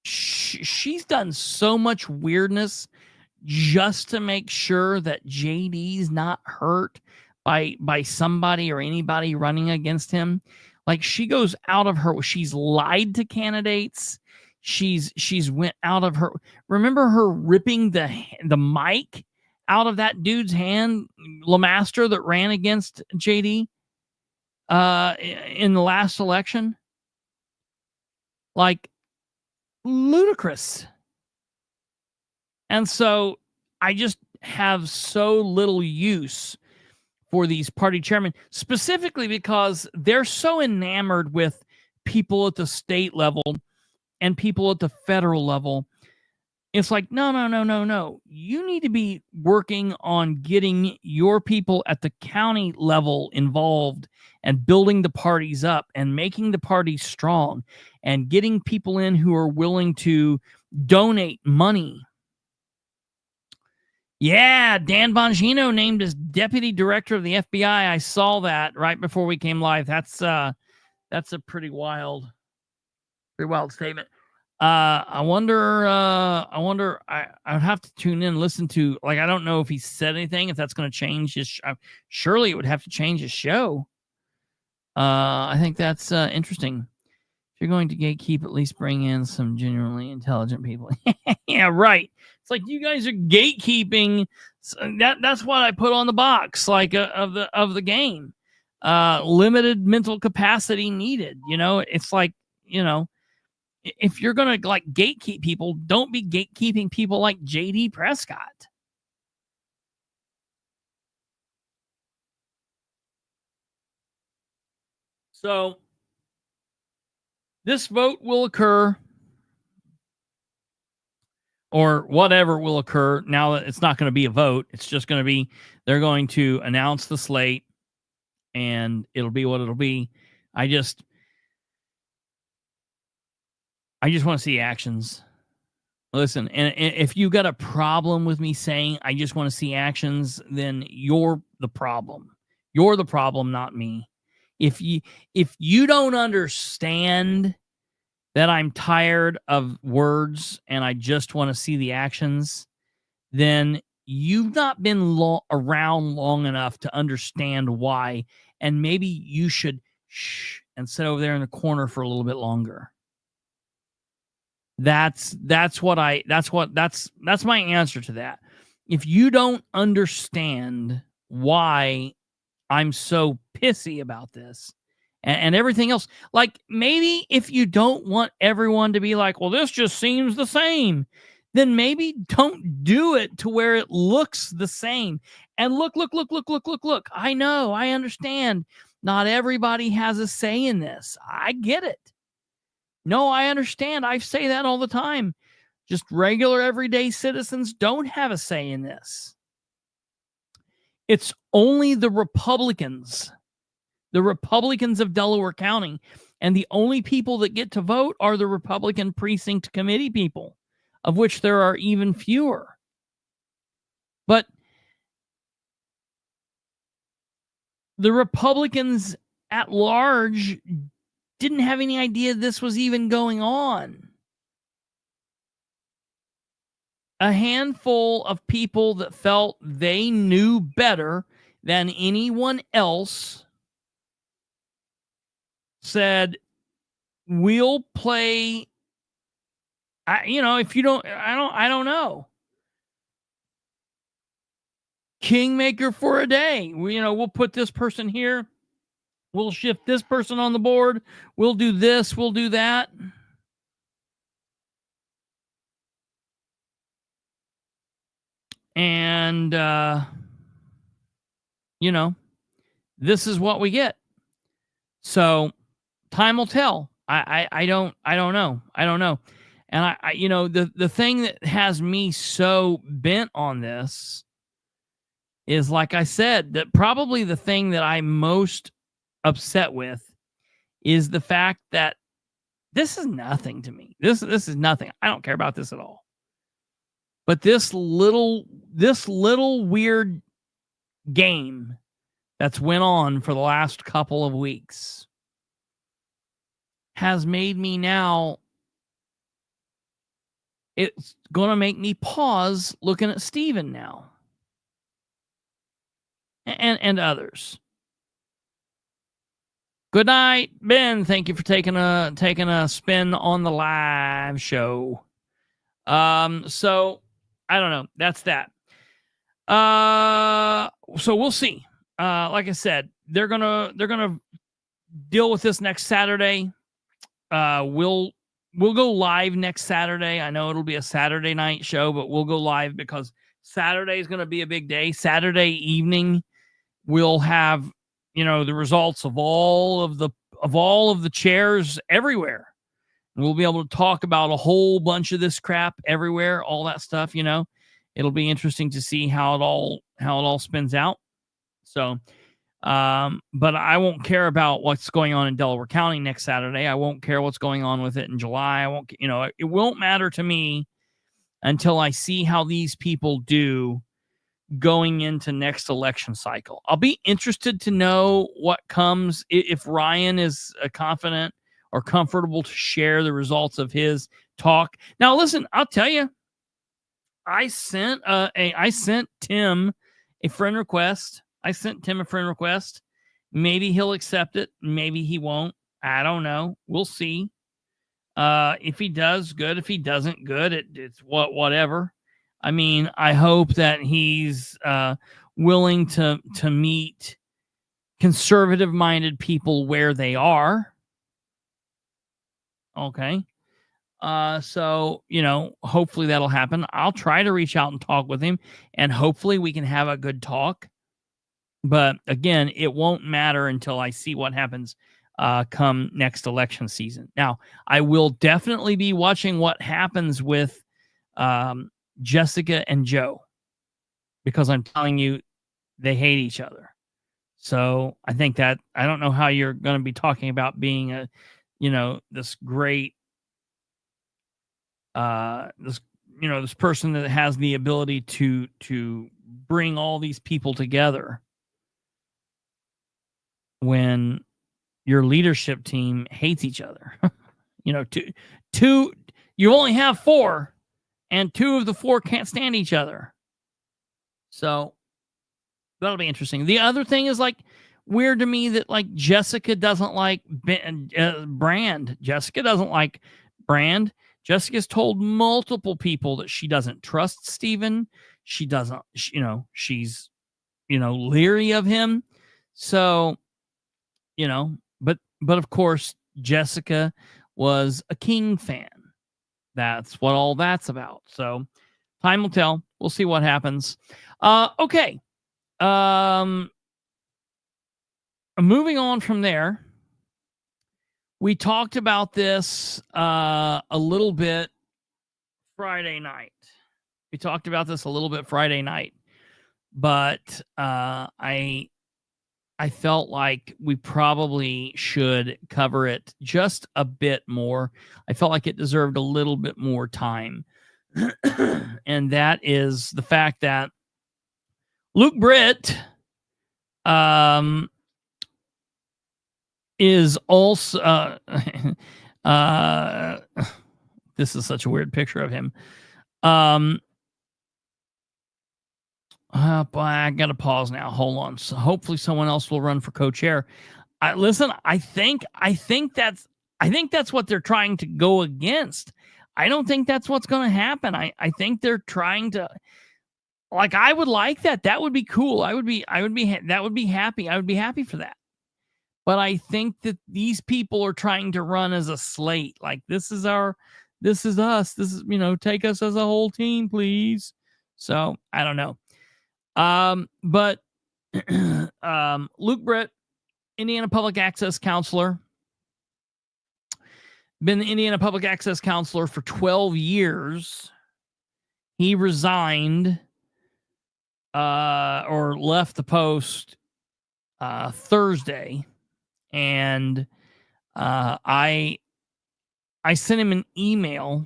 she's done so much weirdness just to make sure that JD's not hurt by somebody or anybody running against him. Like, she goes out of her, she's lied to candidates. She's went out of her. Remember her ripping the mic out of that dude's hand, Lemaster, that ran against JD in the last election? Like, ludicrous. And so I just have so little use for these party chairmen, specifically because they're so enamored with people at the state level and people at the federal level. It's like, no. You need to be working on getting your people at the county level involved and building the parties up and making the parties strong and getting people in who are willing to donate money Yeah, Dan Bongino named as deputy director of the FBI. I saw that right before we came live. That's a pretty wild statement. I wonder. I would have to tune in, listen to. Like, I don't know if he said anything. If that's going to change his. Surely it would have to change his show. I think that's interesting. If you're going to gatekeep, at least bring in some genuinely intelligent people. Yeah, right. It's like you guys are gatekeeping. That's what I put on the box, like of the game. Limited mental capacity needed. It's like, if you're gonna like gatekeep people, don't be gatekeeping people like JD Prescott. So this vote will occur, or whatever will occur. Now that it's not going to be a vote, it's just going to be, they're going to announce the slate and it'll be what it'll be. I just want to see actions. Listen, and if you got a problem with me saying I just want to see actions, then you're the problem. You're the problem, not me. If you don't understand that I'm tired of words and I just want to see the actions, then you've not been around long enough to understand why. And maybe you should shh and sit over there in the corner for a little bit longer. That's my answer to that. If you don't understand why I'm so pissy about this and everything else, like, maybe if you don't want everyone to be like, well, this just seems the same, then maybe don't do it to where it looks the same. And look. I know, I understand. Not everybody has a say in this. I get it. No, I understand. I say that all the time. Just regular everyday citizens don't have a say in this. It's only the Republicans of Delaware County, and the only people that get to vote are the Republican precinct committee people, of which there are even fewer. But the Republicans at large didn't have any idea this was even going on. A handful of people that felt they knew better than anyone else said, we'll play, if you don't, I don't know. Kingmaker for a day. We'll put this person here. We'll shift this person on the board. We'll do this. We'll do that. And, this is what we get. So time will tell. I don't know. And the thing that has me so bent on this is, like I said, that probably the thing that I'm most upset with is the fact that this is nothing to me. This is nothing. I don't care about this at all. But this little weird game that's went on for the last couple of weeks has made me now, it's going to make me pause looking at Steven now. And others. Good night, Ben. Thank you for taking a spin on the live show. So I don't know. That's that. So we'll see. Like I said, they're gonna deal with this next Saturday. We'll go live next Saturday. I know it'll be a Saturday night show, but we'll go live because Saturday is going to be a big day. Saturday evening, we'll have, the results of all of the chairs everywhere. And we'll be able to talk about a whole bunch of this crap everywhere, all that stuff. It'll be interesting to see how it all spins out. So, but I won't care about what's going on in Delaware County next Saturday. I won't care what's going on with it in July. I won't, it won't matter to me until I see how these people do going into next election cycle. I'll be interested to know what comes if Ryan is confident or comfortable to share the results of his talk. Now, listen, I'll tell you, I sent Tim a friend request. Maybe he'll accept it. Maybe he won't. I don't know. We'll see. If he does, good. If he doesn't, good. It's whatever. I mean, I hope that he's willing to meet conservative-minded people where they are. Okay. So, hopefully that'll happen. I'll try to reach out and talk with him, and hopefully we can have a good talk. But again, it won't matter until I see what happens come next election season. Now, I will definitely be watching what happens with Jessica and Joe, because I'm telling you, they hate each other. So I think that I don't know how you're going to be talking about being this great, this person that has the ability to bring all these people together when your leadership team hates each other. Two, you only have 4, and 2 of the 4 can't stand each other. So that'll be interesting. The other thing is weird to me that Jessica doesn't like Brand. Jessica doesn't like Brand. Jessica's told multiple people that she doesn't trust Stephen. She doesn't, she's, leery of him. So, but of course, Jessica was a King fan. That's what all that's about. So time will tell. We'll see what happens. Okay. Moving on from there, we talked about this a little bit Friday night. But I felt like we probably should cover it just a bit more. I felt like it deserved a little bit more time. And that is the fact that Luke Britt is also this is such a weird picture of him. But I got to pause now. Hold on. So hopefully someone else will run for co-chair. Listen, I think that's what they're trying to go against. I don't think that's what's going to happen. I think they're trying to, I would like that. That would be cool. I would be happy. I would be happy for that. But I think that these people are trying to run as a slate. This is us. This is, take us as a whole team, please. So I don't know. But Luke Britt, Indiana Public Access Counselor, been the Indiana Public Access Counselor for 12 years. He resigned or left the post Thursday, and I sent him an email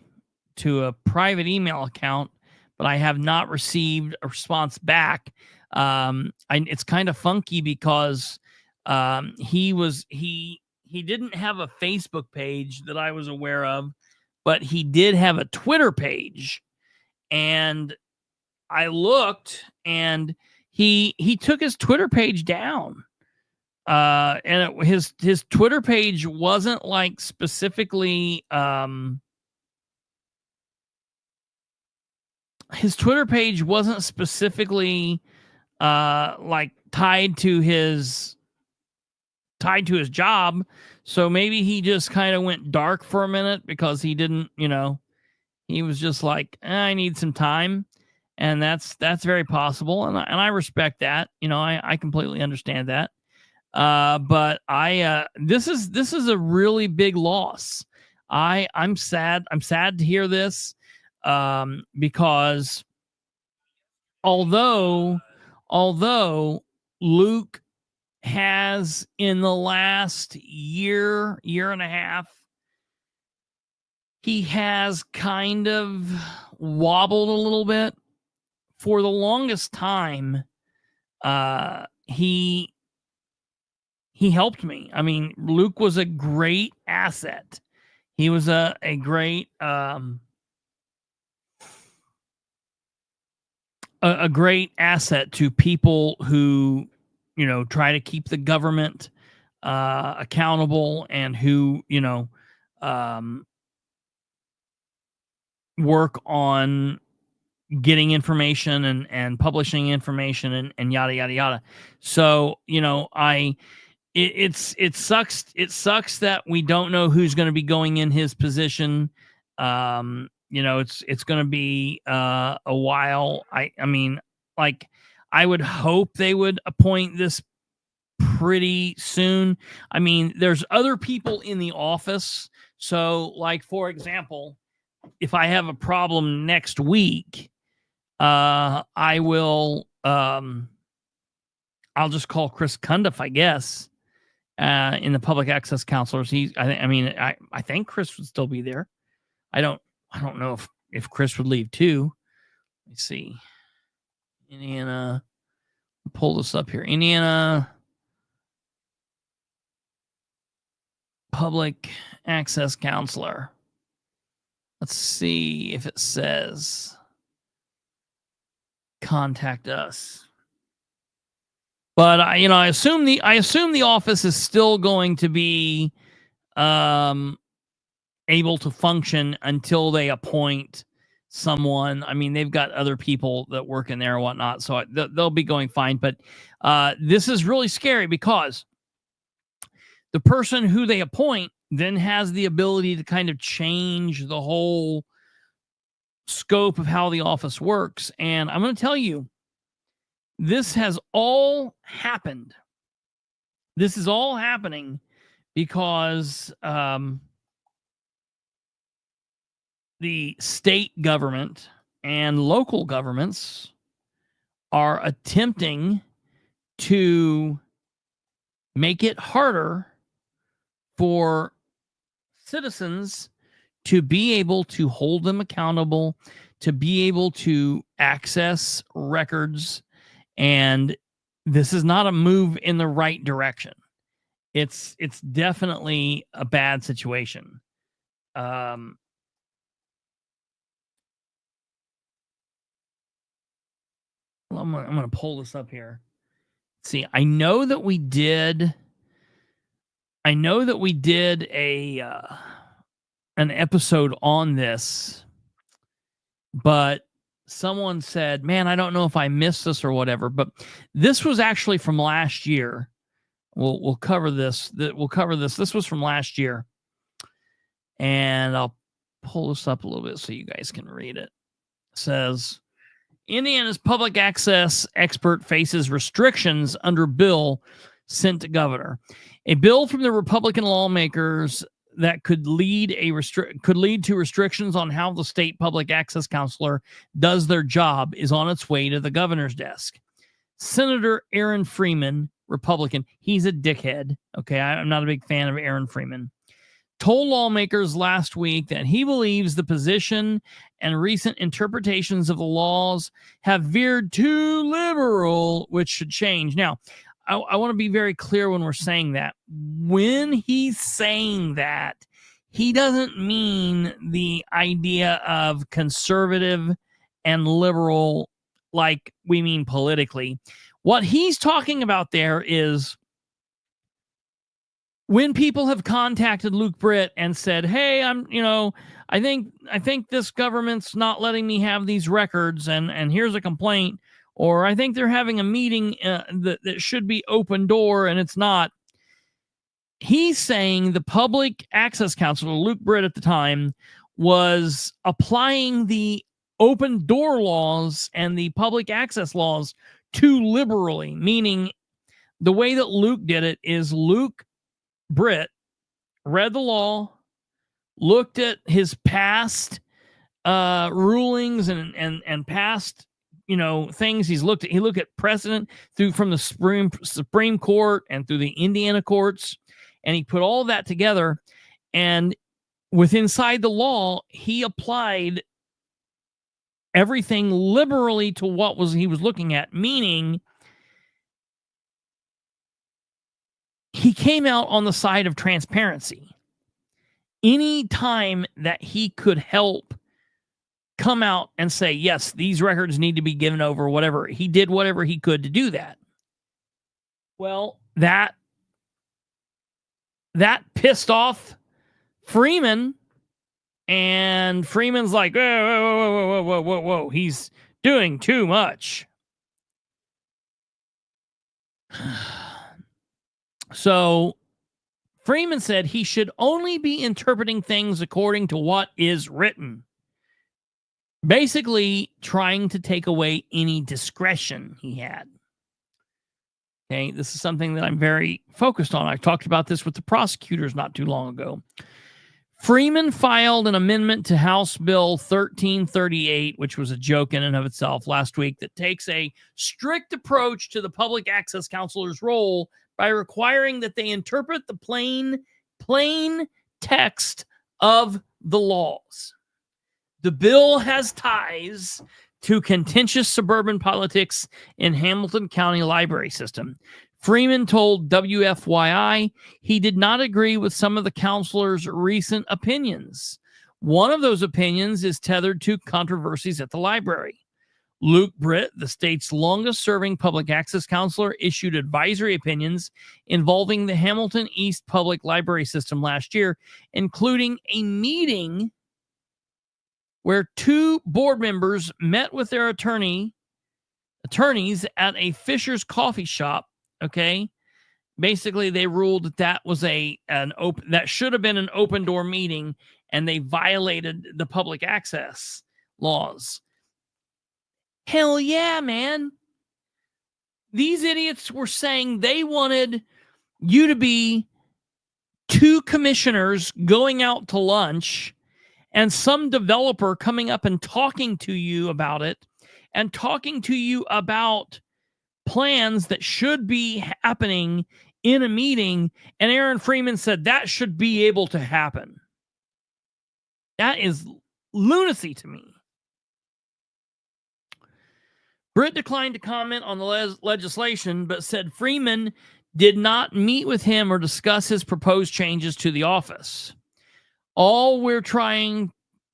to a private email account, but I have not received a response back. It's kind of funky because he didn't have a Facebook page that I was aware of, but he did have a Twitter page. And I looked, and he took his Twitter page down. And his Twitter page wasn't specifically his Twitter page wasn't specifically tied to his job. So maybe he just kind of went dark for a minute because he didn't, he was just I need some time. And that's very possible. And I respect that. I completely understand that. But this is a really big loss. I'm sad. I'm sad to hear this. Because although Luke has in the last year and a half, he has kind of wobbled a little bit for the longest time, he helped me. I mean, Luke was a great asset. He was a great a great asset to people who, you know, try to keep the government accountable, and who, you know, work on getting information and publishing information and yada yada yada. So, you know, it sucks that we don't know who's going to be going in his position. You know, it's going to be a while. I mean, like, I would hope they would appoint this pretty soon. I mean, there's other people in the office. So, like, for example, if I have a problem next week, I will, I'll just call Chris Cundiff, I guess, in the public access counselors. I think Chris would still be there. I don't know if Chris would leave too. Let me see. Indiana, pull this up here. Indiana public access counselor. Let's see if it says contact us. But I assume the office is still going to be able to function until they appoint someone. I mean, they've got other people that work in there and whatnot, so they'll be going fine. But this is really scary, because the person who they appoint then has the ability to kind of change the whole scope of how the office works. And I'm going to tell you, this has all happened. This is all happening because the state government and local governments are attempting to make it harder for citizens to be able to hold them accountable, to be able to access records. And this is not a move in the right direction. It's definitely a bad situation. I'm going to pull this up here. See, I know that we did an episode on this, but someone said, man, I don't know if I missed this or whatever, but this was actually from last year. We'll cover this. This was from last year. And I'll pull this up a little bit so you guys can read it. It says, Indiana's public access expert faces restrictions under bill sent to governor. A bill from the Republican lawmakers that could lead to restrictions on how the state public access counselor does their job is on its way to the governor's desk. Senator Aaron Freeman, Republican, he's a dickhead. Okay, I'm not a big fan of Aaron Freeman. Told lawmakers last week that he believes the position and recent interpretations of the laws have veered too liberal, which should change. Now, I want to be very clear when we're saying that. When he's saying that, he doesn't mean the idea of conservative and liberal like we mean politically. What he's talking about there is when people have contacted Luke Britt and said, hey, I think this government's not letting me have these records, and here's a complaint, or I think they're having a meeting that should be open door and it's not. He's saying the public access counselor, Luke Britt at the time, was applying the open door laws and the public access laws too liberally, meaning the way that Luke did it is Luke Britt read the law, looked at his past rulings and past things. He looked at precedent from the Supreme Court and through the Indiana courts, and he put all that together, and inside the law he applied everything liberally to what he was looking at, meaning he came out on the side of transparency. Any time that he could help come out and say, yes, these records need to be given over, whatever, he did whatever he could to do that. Well, that pissed off Freeman, and Freeman's like, whoa, he's doing too much. So Freeman said he should only be interpreting things according to what is written. Basically trying to take away any discretion he had. Okay, this is something that I'm very focused on. I talked about this with the prosecutors not too long ago. Freeman filed an amendment to House Bill 1338, which was a joke in and of itself last week, that takes a strict approach to the public access counselor's role by requiring that they interpret the plain text of the laws. The bill has ties to contentious suburban politics in Hamilton County library system. Freeman told WFYI he did not agree with some of the counselor's recent opinions. One of those opinions is tethered to controversies at the library. Luke Britt, the state's longest-serving public access counselor, issued advisory opinions involving the Hamilton East Public Library System last year, including a meeting where two board members met with their attorneys at a Fisher's coffee shop. Okay, basically they ruled that was that should have been an open door meeting, and they violated the public access laws. Hell yeah, man! These idiots were saying they wanted you to be two commissioners going out to lunch, and some developer coming up and talking to you about it, and talking to you about plans that should be happening in a meeting. And Aaron Freeman said that should be able to happen. That is lunacy to me. Britt declined to comment on the legislation, but said Freeman did not meet with him or discuss his proposed changes to the office. All we're trying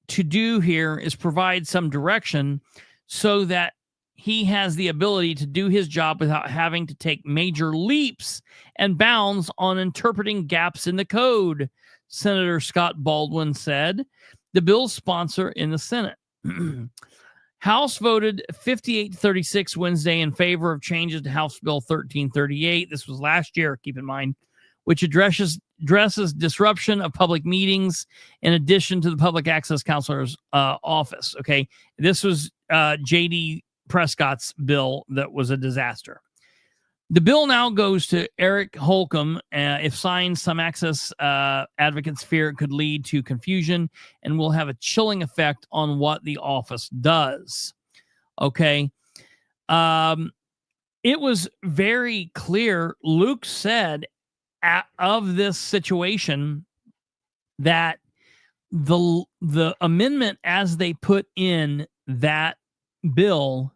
to do here is provide some direction so that he has the ability to do his job without having to take major leaps and bounds on interpreting gaps in the code, Senator Scott Baldwin said, the bill's sponsor in the Senate. House voted 58-36 Wednesday in favor of changes to House Bill 1338. This was last year, keep in mind, which addresses disruption of public meetings in addition to the public access counselor's office. Okay, this was J.D. Prescott's bill that was a disaster. The bill now goes to Eric Holcomb. If signed, some access advocates fear it could lead to confusion and will have a chilling effect on what the office does. Okay. It was very clear. Luke said of this situation that the amendment as they put in that bill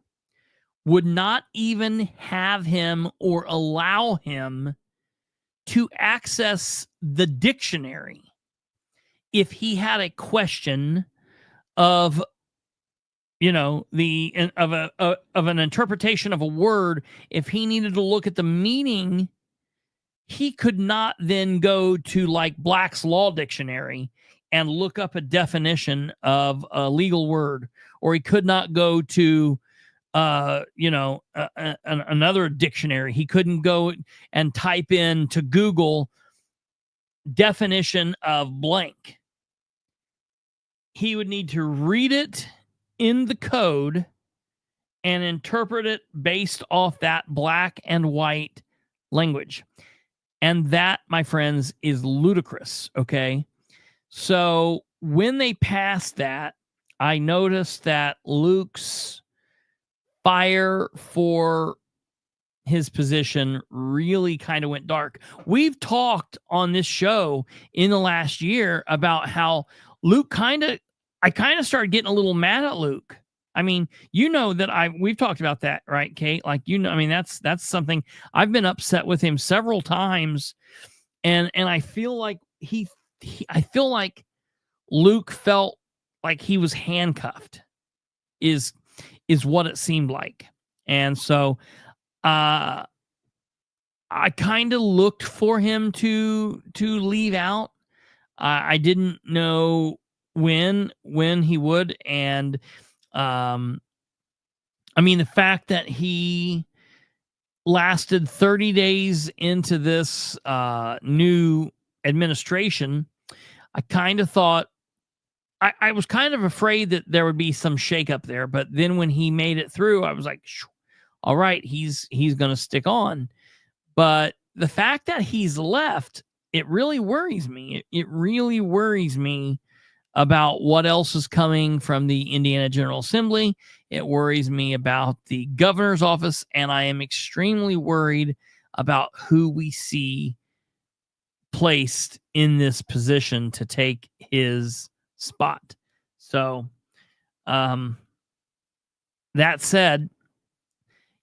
would not even have him or allow him to access the dictionary if he had a question of, of an interpretation of a word. If he needed to look at the meaning, he could not then go to like Black's Law Dictionary and look up a definition of a legal word, or he could not go to another dictionary. He couldn't go and type in to Google definition of blank. He would need to read it in the code and interpret it based off that black and white language. And that, my friends, is ludicrous. Okay. So when they passed that, I noticed that Luke's fire for his position really kind of went dark. We've talked on this show in the last year about how Luke I kind of started getting a little mad at Luke. I mean, that we've talked about that, right, Kate? Like, I mean, that's something I've been upset with him several times, and I feel like I feel like Luke felt like he was handcuffed, is what it seemed like. And so I kind of looked for him to leave out. I didn't know when he would, and I mean, the fact that he lasted 30 days into this new administration, I kind of thought, I was kind of afraid that there would be some shakeup there. But then when he made it through, I was like, all right, he's going to stick on. But the fact that he's left, it really worries me. It really worries me about what else is coming from the Indiana General Assembly. It worries me about the governor's office, and I am extremely worried about who we see placed in this position to take his spot. So, that said,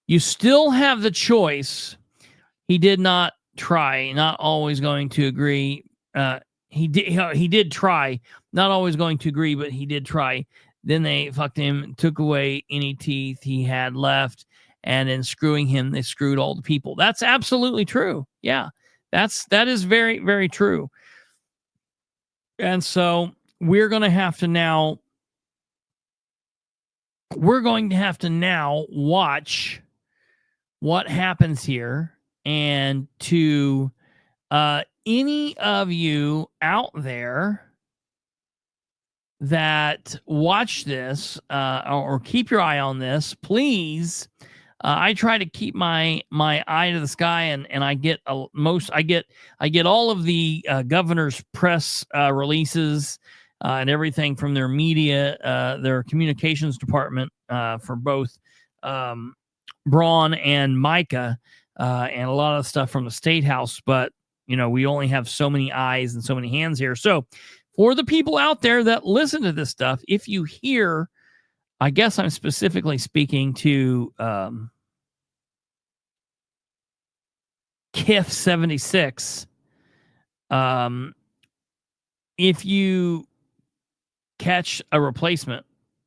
you still have the choice. He did not try, not always going to agree. He did try, not always going to agree, but he did try. Then they fucked him, took away any teeth he had left, and in screwing him, they screwed all the people. That's absolutely true. Yeah, that is very, very true. And so we're going to have to now watch what happens here. And to any of you out there that watch this or keep your eye on this, please. I try to keep my eye to the sky, and I get I get all of the governor's press releases and everything from their media, their communications department for both Braun and Micah, and a lot of stuff from the State House. But we only have so many eyes and so many hands here. So for the people out there that listen to this stuff, if you hear, I guess I'm specifically speaking to KIF 76. If you catch a replacement,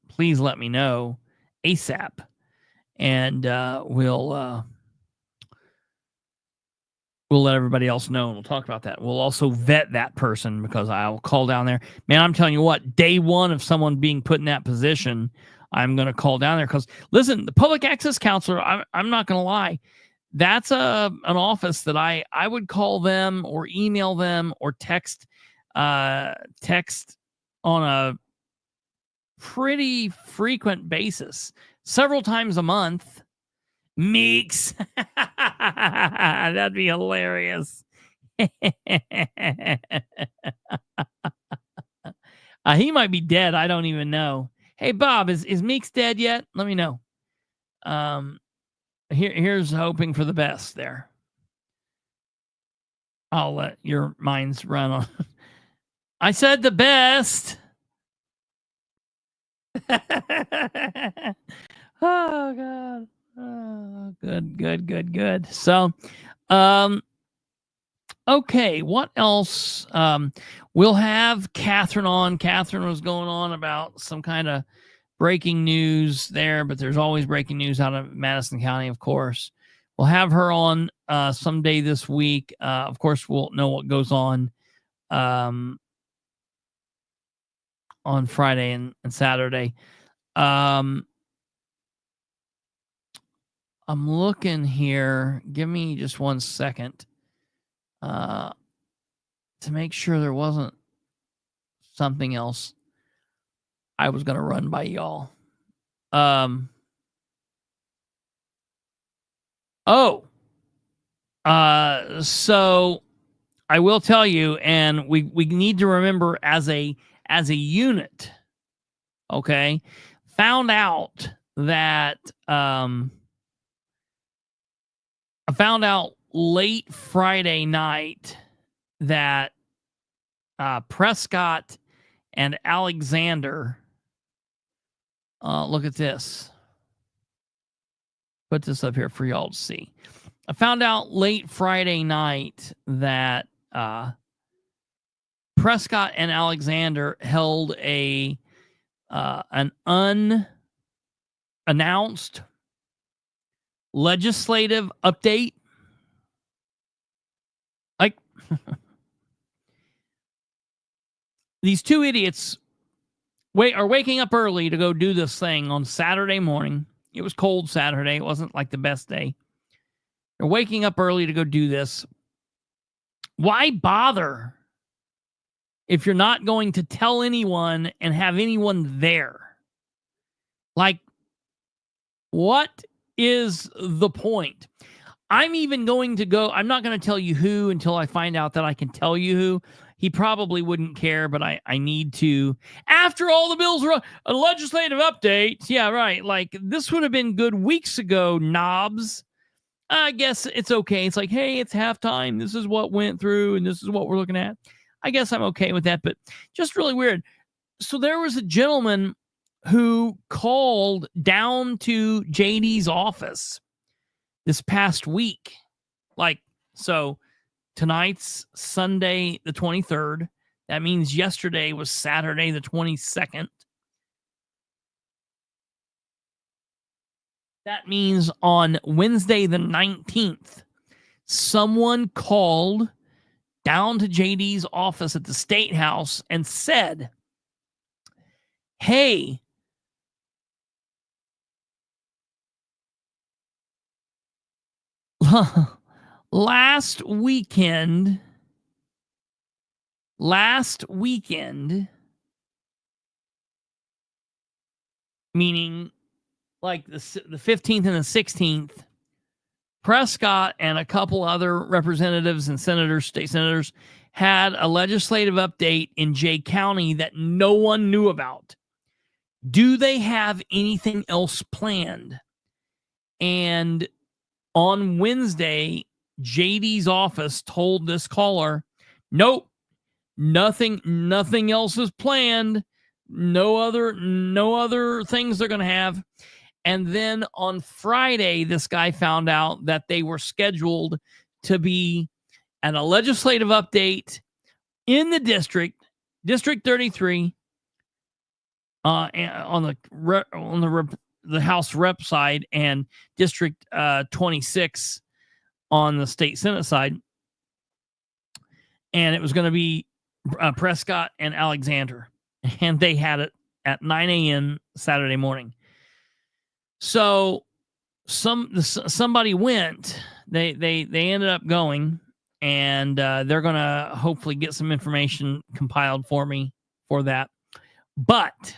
please let me know ASAP, and we'll let everybody else know, and we'll talk about that. We'll also vet that person, because I'll call down there. Man, I'm telling you what, day one of someone being put in that position, I'm going to call down there. Because, listen, the Public Access Counselor, I'm not going to lie, that's an office that I would call them or email them or text on a pretty frequent basis, several times a month. Meeks. That'd be hilarious. He might be dead. I don't even know. Hey, Bob, is Meeks dead yet? Let me know. Here's hoping for the best there. I'll let your minds run on. I said the best. Oh, God. Oh, good. So, okay, what else? We'll have Catherine on. Catherine was going on about some kind of breaking news there, but there's always breaking news out of Madison County, of course. We'll have her on someday this week. Of course, we'll know what goes on Friday and Saturday. I'm looking here. Give me just 1 second to make sure there wasn't something else I was going to run by y'all. So I will tell you, and we need to remember as a unit, okay, found out that I found out late Friday night that Prescott and Alexander Look at this. Put this up here for y'all to see. I found out late Friday night that Prescott and Alexander held an unannounced legislative update. Like, these two idiots are waking up early to go do this thing on Saturday morning. It was cold Saturday. It wasn't like the best day. They're waking up early to go do this. Why bother if you're not going to tell anyone and have anyone there? Like, what is the point? I'm even going to go, I'm not going to tell you who until I find out that I can tell you who. He probably wouldn't care, but I need to. After all the bills were a legislative update. Yeah, right. Like, this would have been good weeks ago, knobs. I guess it's okay. It's like, hey, it's halftime. This is what went through, and this is what we're looking at. I guess I'm okay with that, but just really weird. So there was a gentleman who called down to JD's office this past week. Like, so tonight's Sunday, the 23rd. That means yesterday was Saturday, the 22nd. That means on Wednesday, the 19th, someone called down to JD's office at the State House and said, hey, last weekend, meaning like the 15th and the 16th, Prescott and a couple other representatives and senators, state senators, had a legislative update in Jay County that no one knew about. Do they have anything else planned? And on Wednesday, JD's office told this caller, nope, nothing else is planned. No other things they're going to have. And then on Friday, this guy found out that they were scheduled to be at a legislative update in the District 33, on the House Rep side, and District 26 on the State Senate side. And it was going to be Prescott and Alexander, and they had it at 9 a.m. Saturday morning. So somebody went. They ended up going, and they're gonna hopefully get some information compiled for me for that. But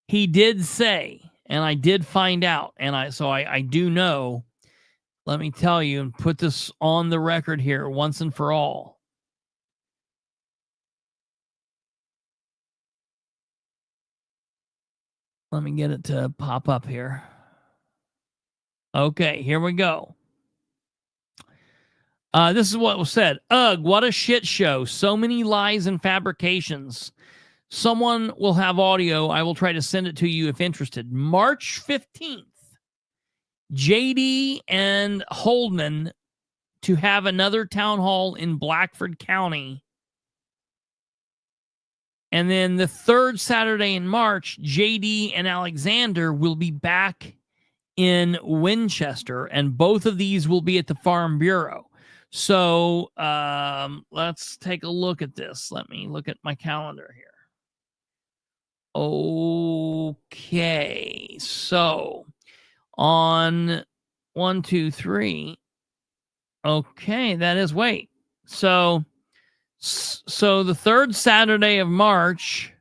he did say, and I did find out, and I do know. Let me tell you and put this on the record here once and for all. Let me get it to pop up here. Okay, here we go. This is what was said. Ugh, what a shit show. So many lies and fabrications. Someone will have audio. I will try to send it to you if interested. March 15th, JD and Holdman to have another town hall in Blackford County. And then the third Saturday in March, JD and Alexander will be back in Winchester, and both of these will be at the Farm Bureau. So let's take a look at this. Let me look at my calendar here. Okay, so on 1, 2, 3. Okay, that is wait. So the third Saturday of March,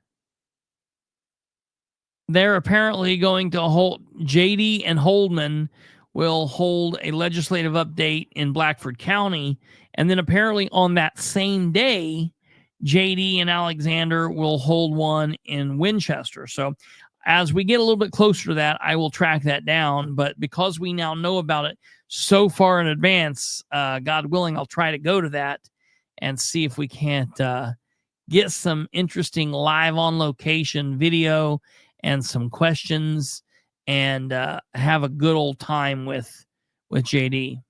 they're apparently going to hold, JD and Holdman will hold a legislative update in Blackford County. And then apparently on that same day, JD and Alexander will hold one in Winchester. So as we get a little bit closer to that, I will track that down. But because we now know about it so far in advance, God willing, I'll try to go to that and see if we can't get some interesting live on location video and some questions and have a good old time with JD.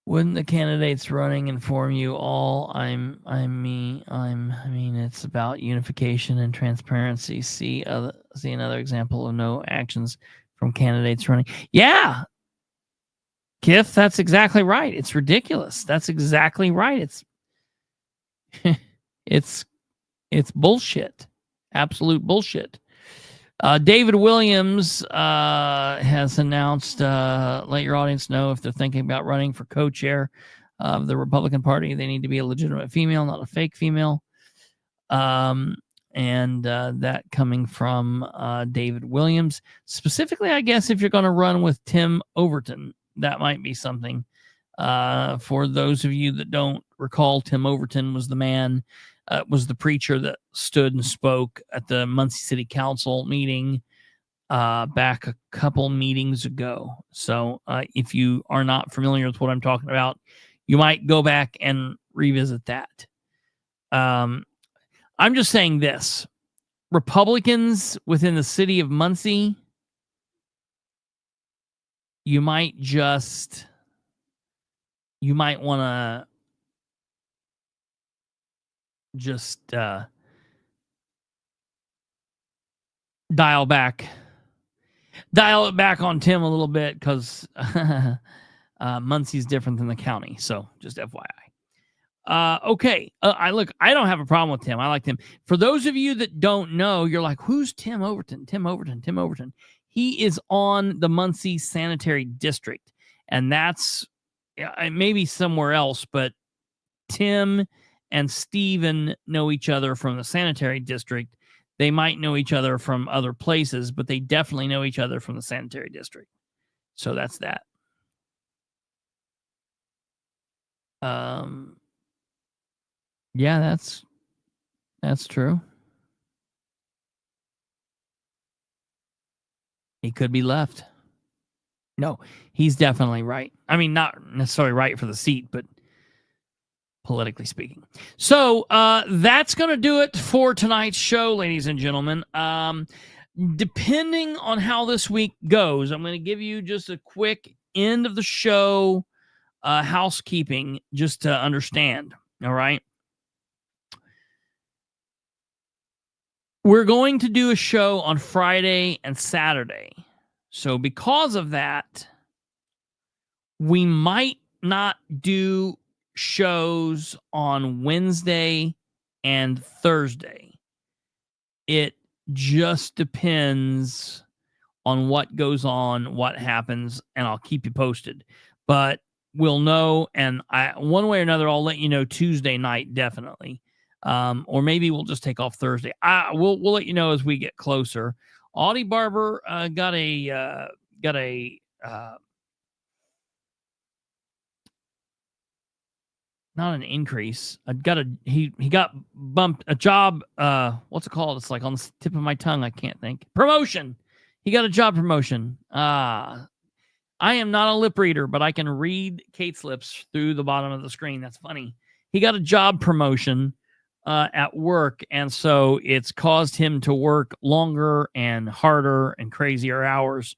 Wouldn't the candidates running inform you all? I mean, it's about unification and transparency. See another example of no actions from candidates running. Yeah, Kif, that's exactly right. It's ridiculous. That's exactly right. It's bullshit. Absolute bullshit. David Williams has announced, let your audience know if they're thinking about running for co-chair of the Republican Party. They need to be a legitimate female, not a fake female. And that coming from David Williams. Specifically, I guess, if you're going to run with Tim Overton, that might be something. For those of you that don't recall, Tim Overton was the man, was the preacher that stood and spoke at the Muncie City Council meeting back a couple meetings ago. So if you are not familiar with what I'm talking about, you might go back and revisit that. I'm just saying this. Republicans within the city of Muncie, you might want to just dial it back on Tim a little bit, because Muncie's different than the county. So just FYI. Okay. I don't have a problem with Tim. I like Tim. For those of you that don't know, you're like, who's Tim Overton? Tim Overton. He is on the Muncie Sanitary District, and that's maybe somewhere else, but Tim and Steven know each other from the Sanitary District. They might know each other from other places, but they definitely know each other from the Sanitary District. So that's that. Yeah, that's true. He could be left. No, he's definitely right. I mean, not necessarily right for the seat, but politically speaking. So that's going to do it for tonight's show, ladies and gentlemen. Depending on how this week goes, I'm going to give you just a quick end of the show housekeeping just to understand. All right. We're going to do a show on Friday and Saturday. So because of that, we might not do shows on Wednesday and Thursday. It just depends on what goes on, what happens, and I'll keep you posted. But we'll know, and one way or another, I'll let you know Tuesday night, definitely. Or maybe we'll just take off Thursday. We'll let you know as we get closer. Audie Barber got a not an increase. He got bumped a job. What's it called? It's like on the tip of my tongue. I can't think. Promotion. He got a job promotion. I am not a lip reader, but I can read Kate's lips through the bottom of the screen. That's funny. He got a job promotion at work, and so it's caused him to work longer and harder and crazier hours,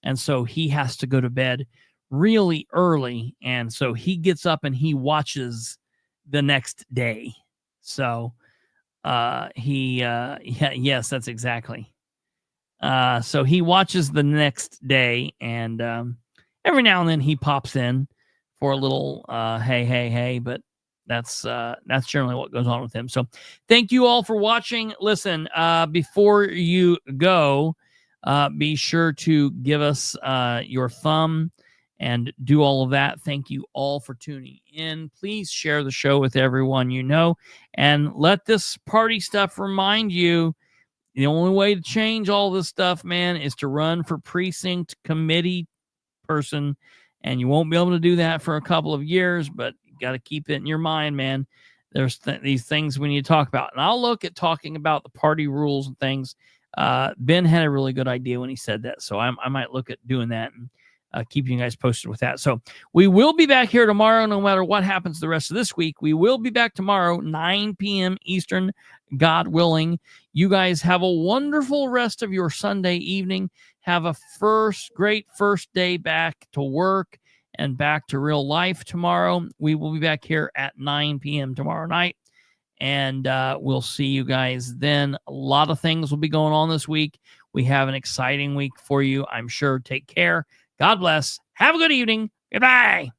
and so he has to go to bed really early, and so he gets up and he watches the next day. So yes, that's exactly. So he watches the next day, and every now and then he pops in for a little hey, but that's generally what goes on with him. So thank you all for watching. Listen, before you go, be sure to give us your thumb and do all of that. Thank you all for tuning in. Please share the show with everyone you know, and let this party stuff remind you the only way to change all this stuff, man, is to run for precinct committee person, and you won't be able to do that for a couple of years, but you got to keep it in your mind, man. There's these things we need to talk about, and I'll look at talking about the party rules and things. Ben had a really good idea when he said that, so I might look at doing that and keeping you guys posted with that. So we will be back here tomorrow, no matter what happens the rest of this week. We will be back tomorrow, 9 p.m. Eastern, God willing. You guys have a wonderful rest of your Sunday evening. Have a great first day back to work and back to real life tomorrow. We will be back here at 9 p.m. tomorrow night. And we'll see you guys then. A lot of things will be going on this week. We have an exciting week for you, I'm sure. Take care. God bless. Have a good evening. Goodbye.